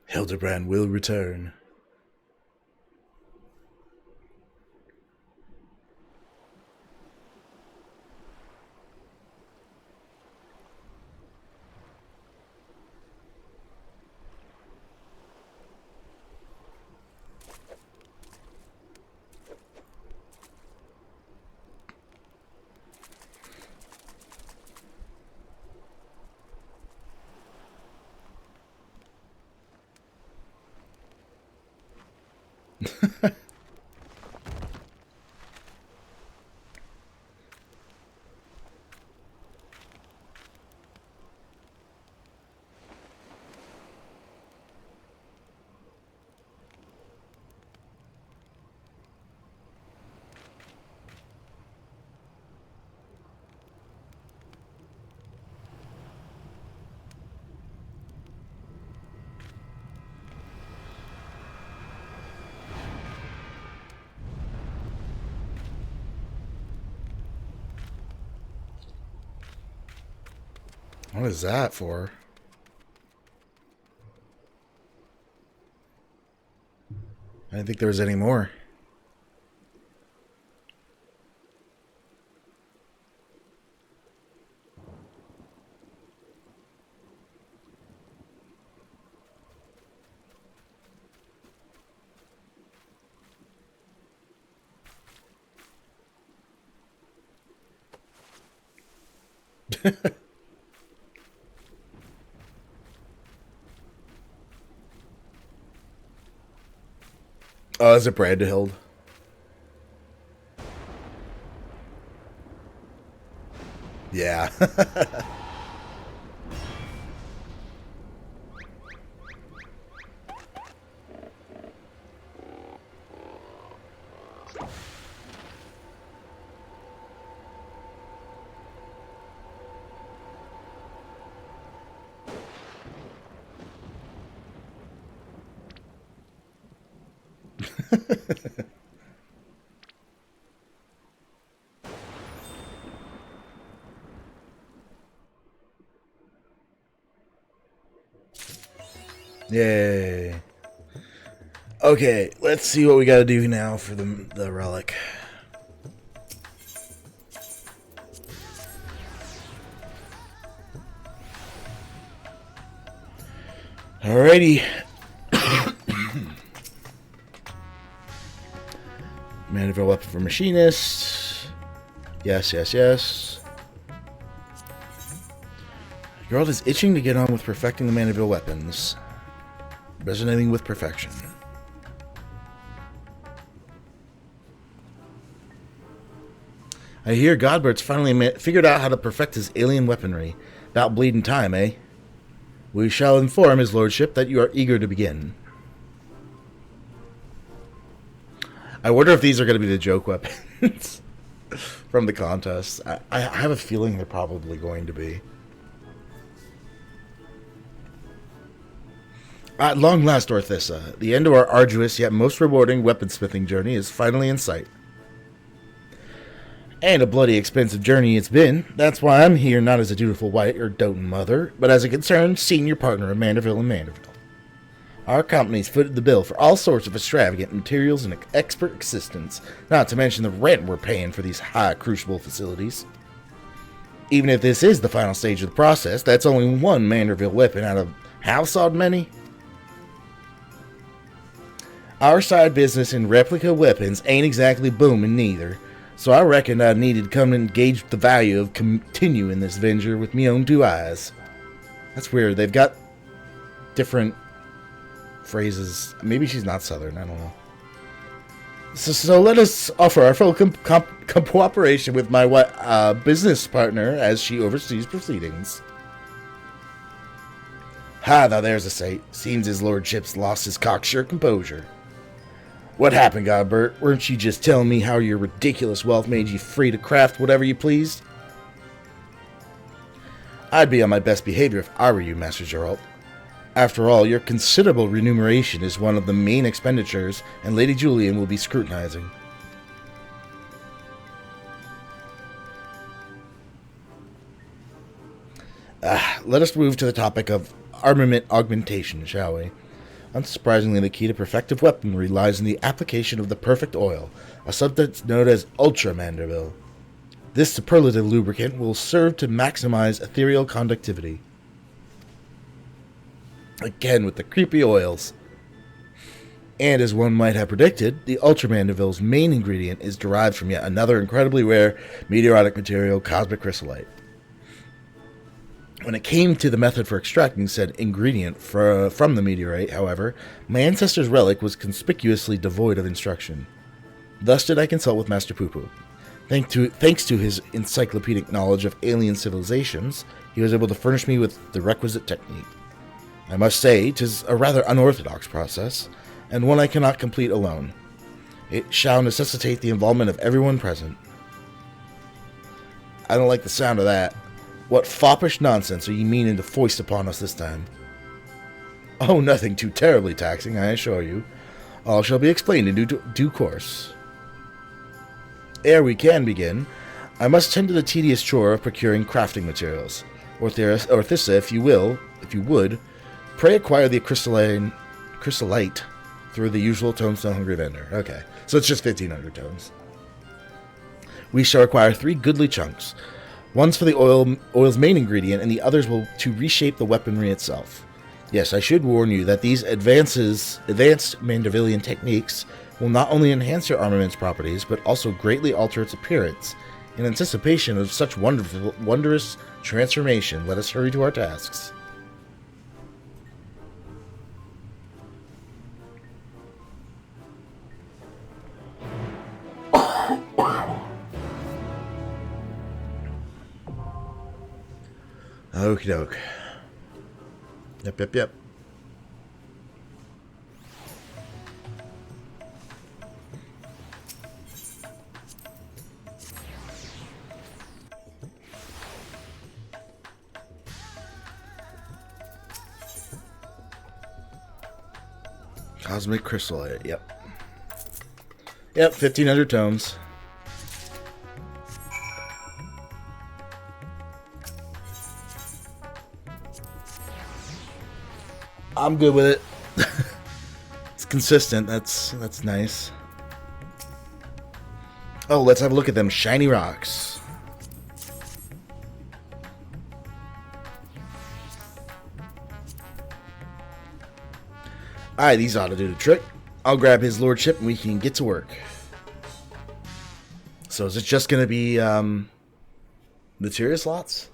Hildebrand will return. What is that for? I didn't think there was any more. Oh, is it Brandhild? Yeah. Yay. Okay, let's see what we gotta do now for the relic. Alrighty. Manderville weapon for machinist. Yes, yes, yes. Geralt is itching to get on with perfecting the Manderville weapons. Resonating with perfection. I hear Godbert's finally figured out how to perfect his alien weaponry. About bleeding time, eh? We shall inform his lordship that you are eager to begin. I wonder if these are going to be the joke weapons from the contest. I have a feeling they're probably going to be. At long last, Orthissa, the end of our arduous yet most rewarding weaponsmithing journey is finally in sight. And a bloody expensive journey it's been. That's why I'm here not as a dutiful wife or doting mother, but as a concerned senior partner of Manderville and Manderville. Our company's footed the bill for all sorts of extravagant materials and expert assistance, not to mention the rent we're paying for these high crucible facilities. Even if this is the final stage of the process, that's only one Manderville weapon out of how sod many? Our side business in replica weapons ain't exactly booming neither, so I reckon I needed to come and gauge the value of continuing this venture with me own two eyes. That's weird. They've got different phrases. Maybe she's not Southern. I don't know. So let us offer our full cooperation with my business partner as she oversees proceedings. Ha, now there's a sight. Seems his lordship's lost his cocksure composure. What happened, Godbert? Weren't you just telling me how your ridiculous wealth made you free to craft whatever you pleased? I'd be on my best behavior if I were you, Master Geralt. After all, your considerable remuneration is one of the main expenditures, and Lady Julian will be scrutinizing. Let us move to the topic of armament augmentation, shall we? Unsurprisingly, the key to perfective weaponry lies in the application of the perfect oil, a substance known as Ultra Manderville. This superlative lubricant will serve to maximize ethereal conductivity. Again, with the creepy oils. And as one might have predicted, the Ultra Manderville's main ingredient is derived from yet another incredibly rare meteoritic material, cosmic chrysolite. When it came to the method for extracting said ingredient from the meteorite, however, my ancestor's relic was conspicuously devoid of instruction. Thus did I consult with Master Poo-Poo. Thanks to his encyclopedic knowledge of alien civilizations, he was able to furnish me with the requisite technique. I must say, 'tis a rather unorthodox process, and one I cannot complete alone. It shall necessitate the involvement of everyone present. I don't like the sound of that. What foppish nonsense are you meaning to foist upon us this time? Oh, nothing too terribly taxing, I assure you. All shall be explained in due course. Ere we can begin, I must tend to the tedious chore of procuring crafting materials. Orthissa, if you would, pray acquire the chrysolite through the usual tombstone hungry vendor. Okay, so it's just 1,500 tomes. We shall require 3 goodly chunks. One's for the oil's main ingredient, and the others will to reshape the weaponry itself. Yes, I should warn you that these advanced Mandervillian techniques will not only enhance your armament's properties, but also greatly alter its appearance. In anticipation of such wondrous transformation, let us hurry to our tasks. Okie doke. Yep. Cosmic chrysolite, yep. Yep, 1,500 tomes. I'm good with it. It's consistent. That's nice. Oh, let's have a look at them shiny rocks. Alright, these ought to do the trick. I'll grab his lordship and we can get to work. So is it just going to be materia slots?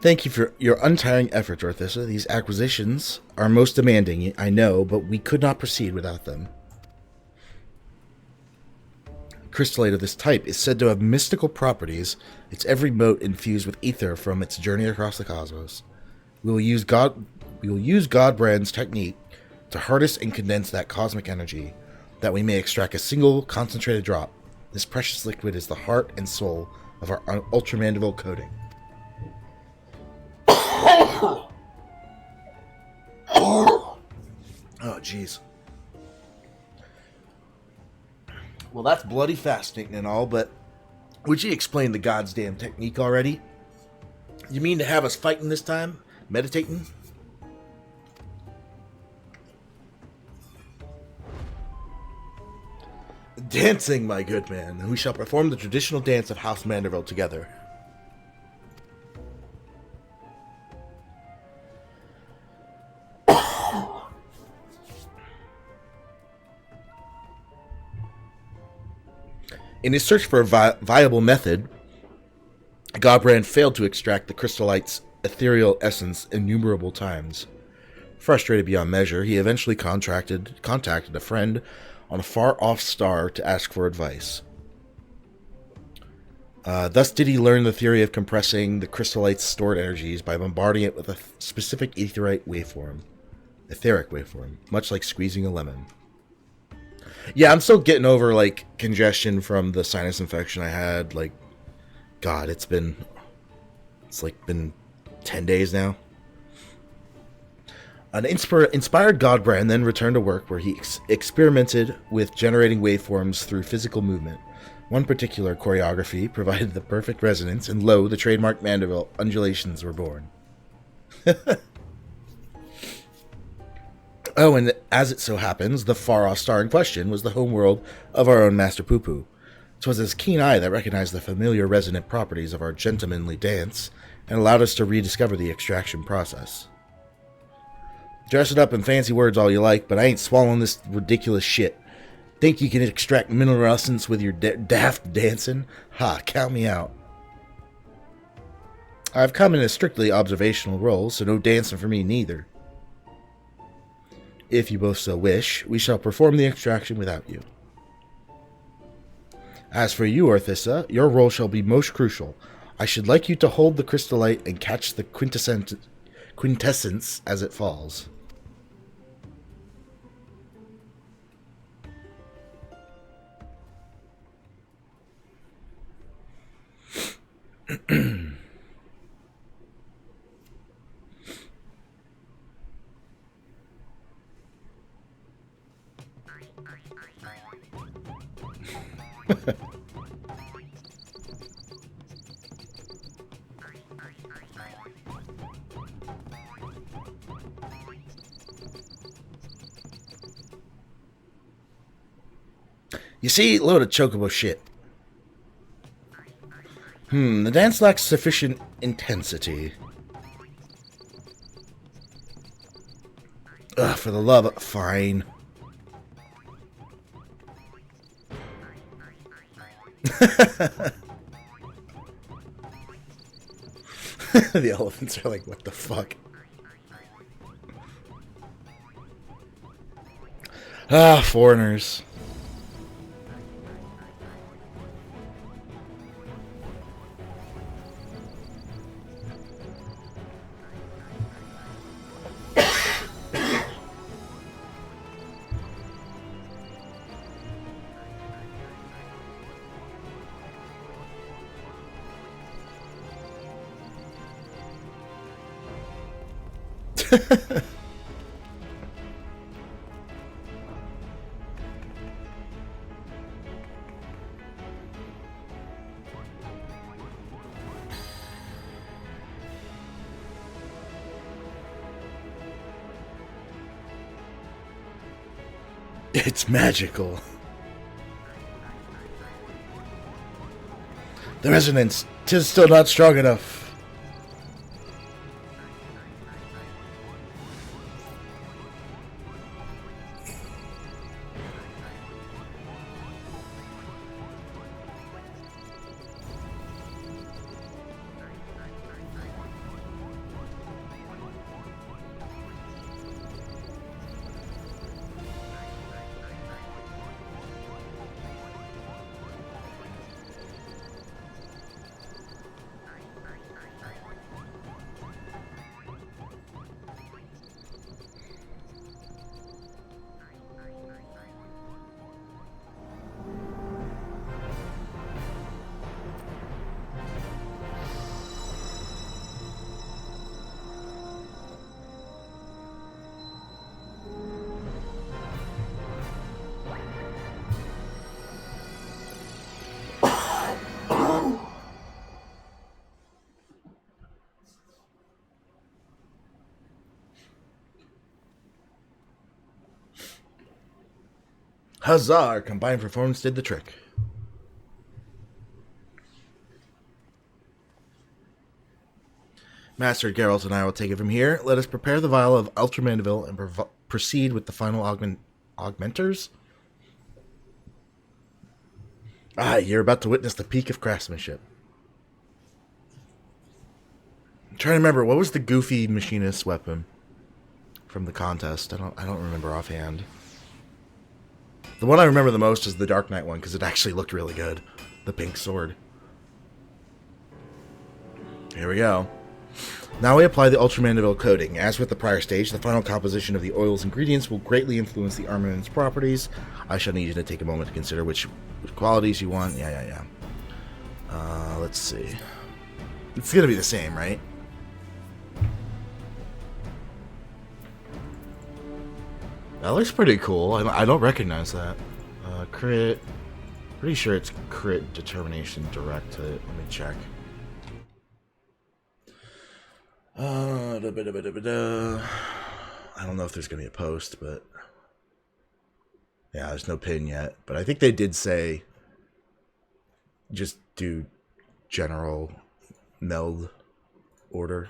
Thank you for your untiring effort, Orthissa. These acquisitions are most demanding, I know, but we could not proceed without them. Crystallite of this type is said to have mystical properties, its every mote infused with ether from its journey across the cosmos. We will use Godbrand's technique to harness and condense that cosmic energy, that we may extract a single concentrated drop. This precious liquid is the heart and soul of our Ultra Manderville coating. Oh, jeez. Well, that's bloody fascinating and all, but would you explain the God's damn technique already? You mean to have us fighting this time? Meditating? Dancing, my good man. We shall perform the traditional dance of House Manderville together. In his search for a viable method, Godbrand failed to extract the crystallite's ethereal essence innumerable times. Frustrated beyond measure, he eventually contacted a friend on a far-off star to ask for advice. Thus did he learn the theory of compressing the crystallite's stored energies by bombarding it with a specific etheric waveform, much like squeezing a lemon. Yeah, I'm still getting over, like, congestion from the sinus infection I had. Like, God, it's been 10 days now. An inspired Godbrand then returned to work, where he experimented with generating waveforms through physical movement. One particular choreography provided the perfect resonance, and lo, the trademark Manderville undulations were born. Oh, and as it so happens, the far-off star in question was the homeworld of our own Master Poo-Poo. 'Twas his keen eye that recognized the familiar resonant properties of our gentlemanly dance, and allowed us to rediscover the extraction process. Dress it up in fancy words all you like, but I ain't swallowing this ridiculous shit. Think you can extract mineral essence with your daft dancing? Ha, count me out. I've come in a strictly observational role, so no dancing for me neither. If you both so wish, we shall perform the extraction without you. As for you, Orthissa, your role shall be most crucial. I should like you to hold the crystallite and catch the quintessence as it falls. You see, load of chocobo shit. The dance lacks sufficient intensity. Ugh, for the love of... Fine. The elephants are like, what the fuck? Ah, foreigners. It's magical. The resonance, 'tis still not strong enough. Huzzah! Our combined performance did the trick. Master Geralt and I will take it from here. Let us prepare the vial of Ultra Manderville and proceed with the final augmenters. Ah, you're about to witness the peak of craftsmanship. I'm trying to remember, what was the goofy machinist's weapon from the contest? I don't remember offhand. The one I remember the most is the Dark Knight one, because it actually looked really good. The pink sword. Here we go. Now we apply the Ultra Manderville coating. As with the prior stage, the final composition of the oil's ingredients will greatly influence the armament's properties. I shall need you to take a moment to consider which qualities you want. Yeah. Let's see. It's going to be the same, right? That looks pretty cool. I don't recognize that. Crit. Pretty sure it's crit, determination, direct hit. Let me check. I don't know if there's going to be a post, but yeah, there's no pin yet. But I think they did say just do general meld order.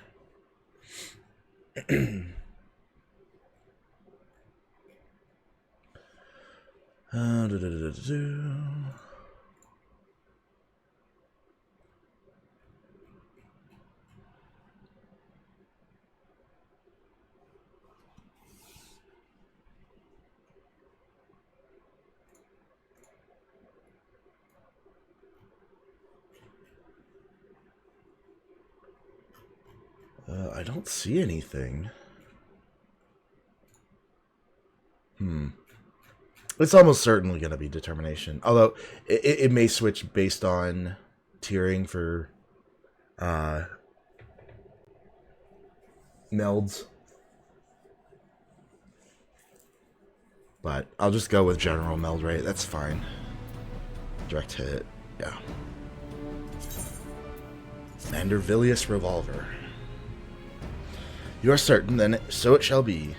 I don't see anything. It's almost certainly going to be determination. Although, it may switch based on tiering for melds. But I'll just go with general meld rate. That's fine. Direct hit. Yeah. Manderville revolver. You are certain, then so it shall be.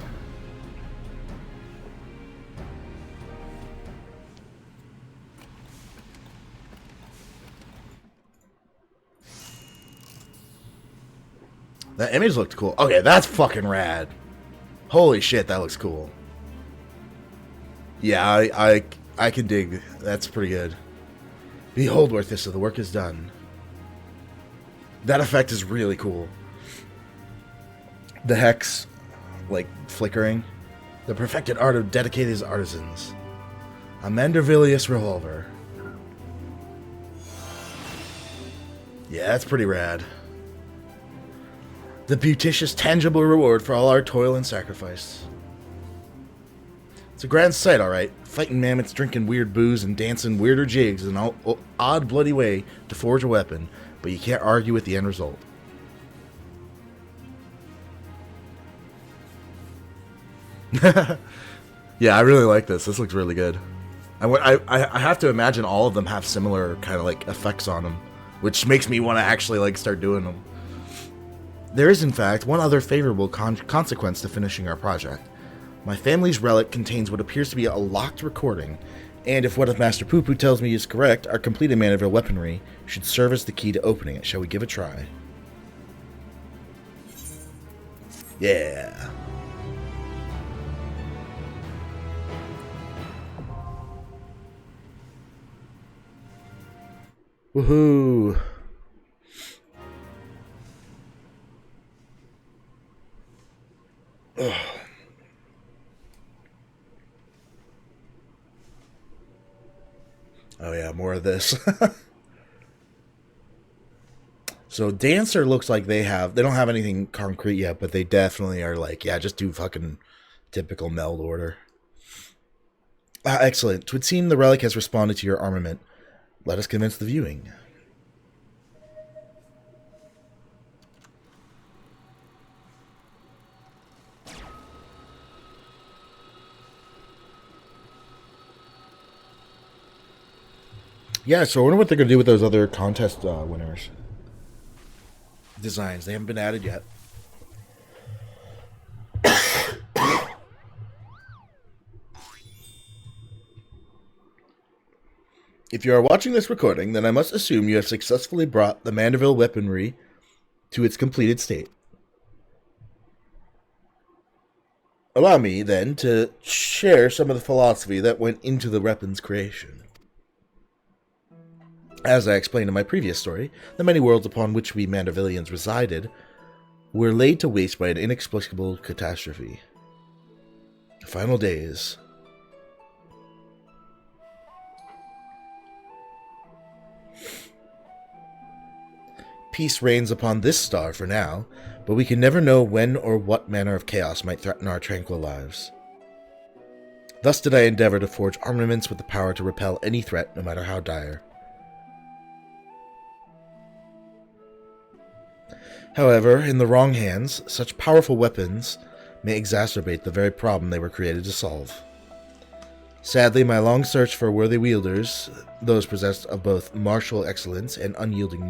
That image looked cool. Okay, that's fucking rad. Holy shit, that looks cool. Yeah, I can dig. That's pretty good. Behold, Orthissa, the work is done. That effect is really cool. The hex, like, flickering. The perfected art of dedicated artisans. A Manderville revolver. Yeah, that's pretty rad. The beauticious, tangible reward for all our toil and sacrifice. It's a grand sight, alright. Fighting mammoths, drinking weird booze, and dancing weirder jigs in an odd, bloody way to forge a weapon, but you can't argue with the end result. Yeah, I really like this. This looks really good. I have to imagine all of them have similar kind of like effects on them, which makes me want to actually like start doing them. There is, in fact, one other favorable consequence to finishing our project. My family's relic contains what appears to be a locked recording, and if what Master Poo-Poo tells me is correct, our completed Manderville weaponry should serve as the key to opening it. Shall we give it a try? Yeah. Woohoo! Ugh. Oh yeah, more of this. So Dancer looks like they don't have anything concrete yet, but they definitely are like, yeah, just do fucking typical meld order. Excellent. 'Twould seem the relic has responded to your armament. Let us commence the viewing. Yeah, so I wonder what they're going to do with those other contest winners. Designs. They haven't been added yet. If you are watching this recording, then I must assume you have successfully brought the Manderville weaponry to its completed state. Allow me, then, to share some of the philosophy that went into the weapon's creation. As I explained in my previous story, the many worlds upon which we Mandervillians resided were laid to waste by an inexplicable catastrophe. The final days. Peace reigns upon this star for now, but we can never know when or what manner of chaos might threaten our tranquil lives. Thus did I endeavor to forge armaments with the power to repel any threat, no matter how dire. However, in the wrong hands, such powerful weapons may exacerbate the very problem they were created to solve. Sadly, my long search for worthy wielders, those possessed of both martial excellence and unyielding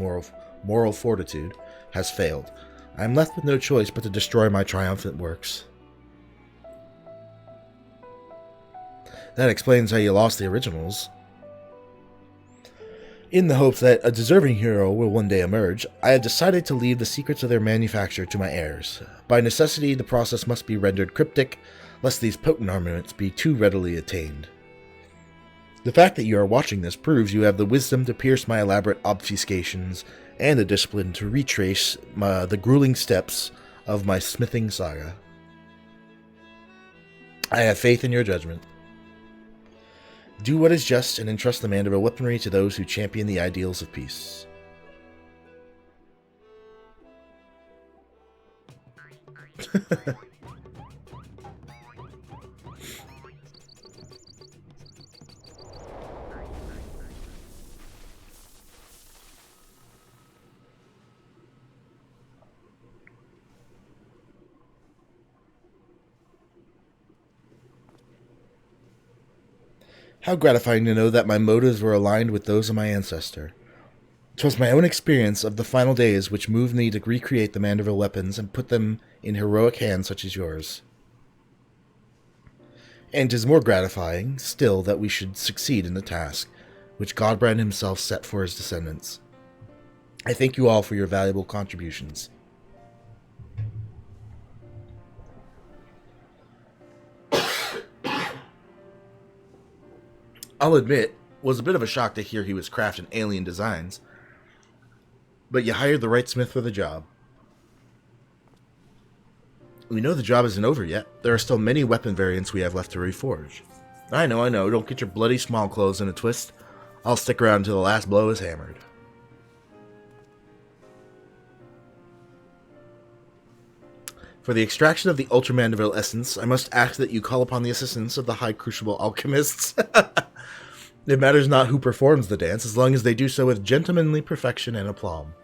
moral fortitude, has failed. I am left with no choice but to destroy my triumphant works. That explains how you lost the originals. In the hopes that a deserving hero will one day emerge, I have decided to leave the secrets of their manufacture to my heirs. By necessity, the process must be rendered cryptic, lest these potent armaments be too readily attained. The fact that you are watching this proves you have the wisdom to pierce my elaborate obfuscations and the discipline to retrace the grueling steps of my smithing saga. I have faith in your judgment. Do what is just and entrust the Manderville weaponry to those who champion the ideals of peace. How gratifying to know that my motives were aligned with those of my ancestor. 'Twas my own experience of the final days which moved me to recreate the Manderville weapons and put them in heroic hands such as yours. And 'tis more gratifying still that we should succeed in the task which Godbrand himself set for his descendants. I thank you all for your valuable contributions. I'll admit, it was a bit of a shock to hear he was crafting alien designs, but you hired the right smith for the job. We know the job isn't over yet. There are still many weapon variants we have left to reforge. I know, don't get your bloody small clothes in a twist. I'll stick around until the last blow is hammered. For the extraction of the Ultra Manderville essence, I must ask that you call upon the assistance of the High Crucible Alchemists. It matters not who performs the dance, as long as they do so with gentlemanly perfection and aplomb.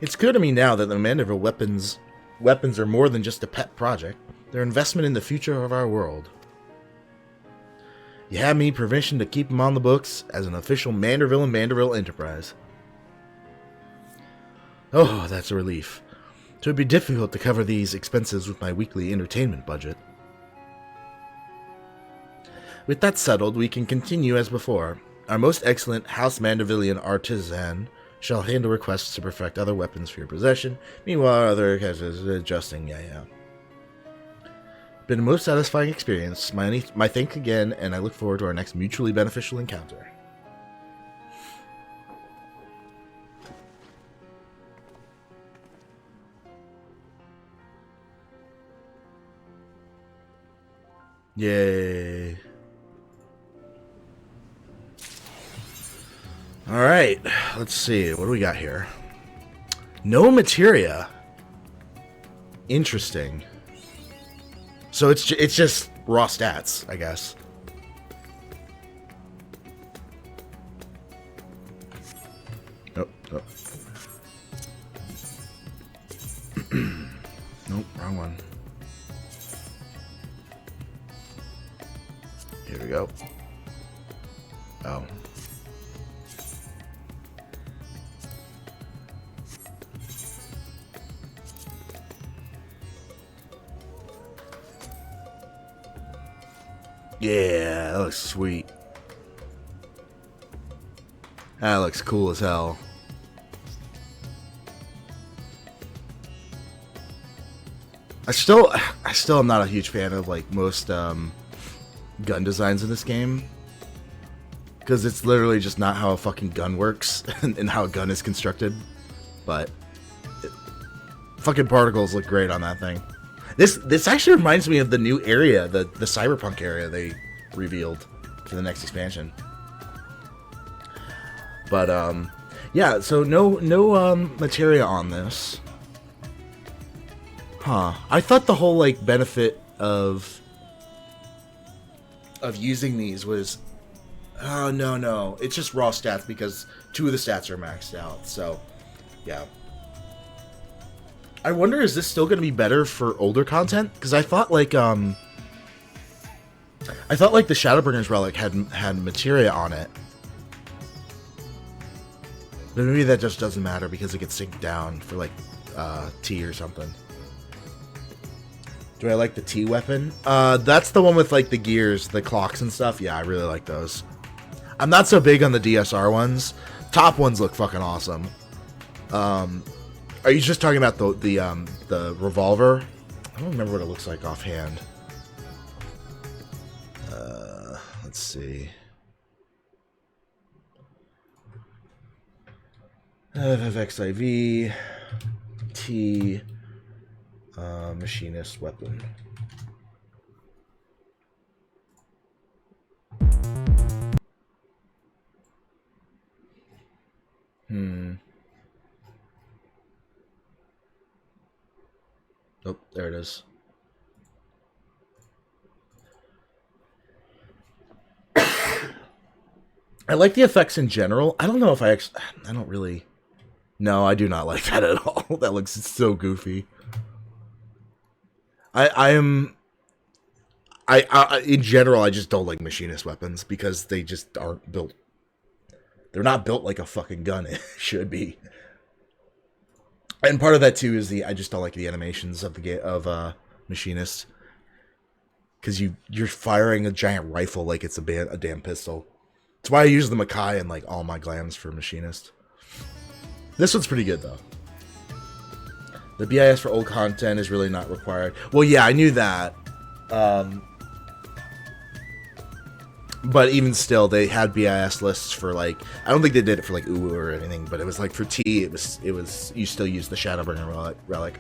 It's clear to me now that the Manderville weapons are more than just a pet project. They're an investment in the future of our world. You have me permission to keep them on the books as an official Manderville and Manderville enterprise. Oh, that's a relief. It would be difficult to cover these expenses with my weekly entertainment budget. With that settled, we can continue as before. Our most excellent House Mandervillian artisan shall handle requests to perfect other weapons for your possession. Meanwhile, other cases adjusting. Yeah. Been a most satisfying experience. My thanks again, and I look forward to our next mutually beneficial encounter. Yay. Alright, let's see. What do we got here? No materia. Interesting. So it's just raw stats, I guess. Nope. Nope, wrong one. Here we go. Oh. Yeah, that looks sweet. That looks cool as hell. I still am not a huge fan of like most gun designs in this game, because it's literally just not how a fucking gun works and how a gun is constructed. But fucking particles look great on that thing. This actually reminds me of the new area, the cyberpunk area they revealed for the next expansion. But yeah, so no materia on this. Huh. I thought the whole like benefit of using these was, oh no, it's just raw stats because 2 of the stats are maxed out. So, yeah. I wonder, is this still going to be better for older content? Because I thought like the Shadowbringer's relic had materia on it, but maybe that just doesn't matter because it gets synced down for like T or something. Do I like the T weapon? That's the one with like the gears, the clocks and stuff. Yeah, I really like those. I'm not so big on the DSR ones. Top ones look fucking awesome. Are you just talking about the revolver? I don't remember what it looks like offhand. Let's see. FFXIV T machinist weapon. Oh, there it is. I like the effects in general. I don't know if I don't really... No, I do not like that at all. That looks so goofy. In general, I just don't like machinist weapons because they just aren't built. They're not built like a fucking gun it should be. And part of that too is I just don't like the animations of machinist, because you're firing a giant rifle like it's a damn pistol. That's why I use the Makai in like all my glams for machinist. This one's pretty good though. The BIS for old content is really not required. Well, yeah, I knew that. But even still, they had BIS lists for like, I don't think they did it for like Uwu or anything, but it was like for T, it was you still use the Shadowbringer relic.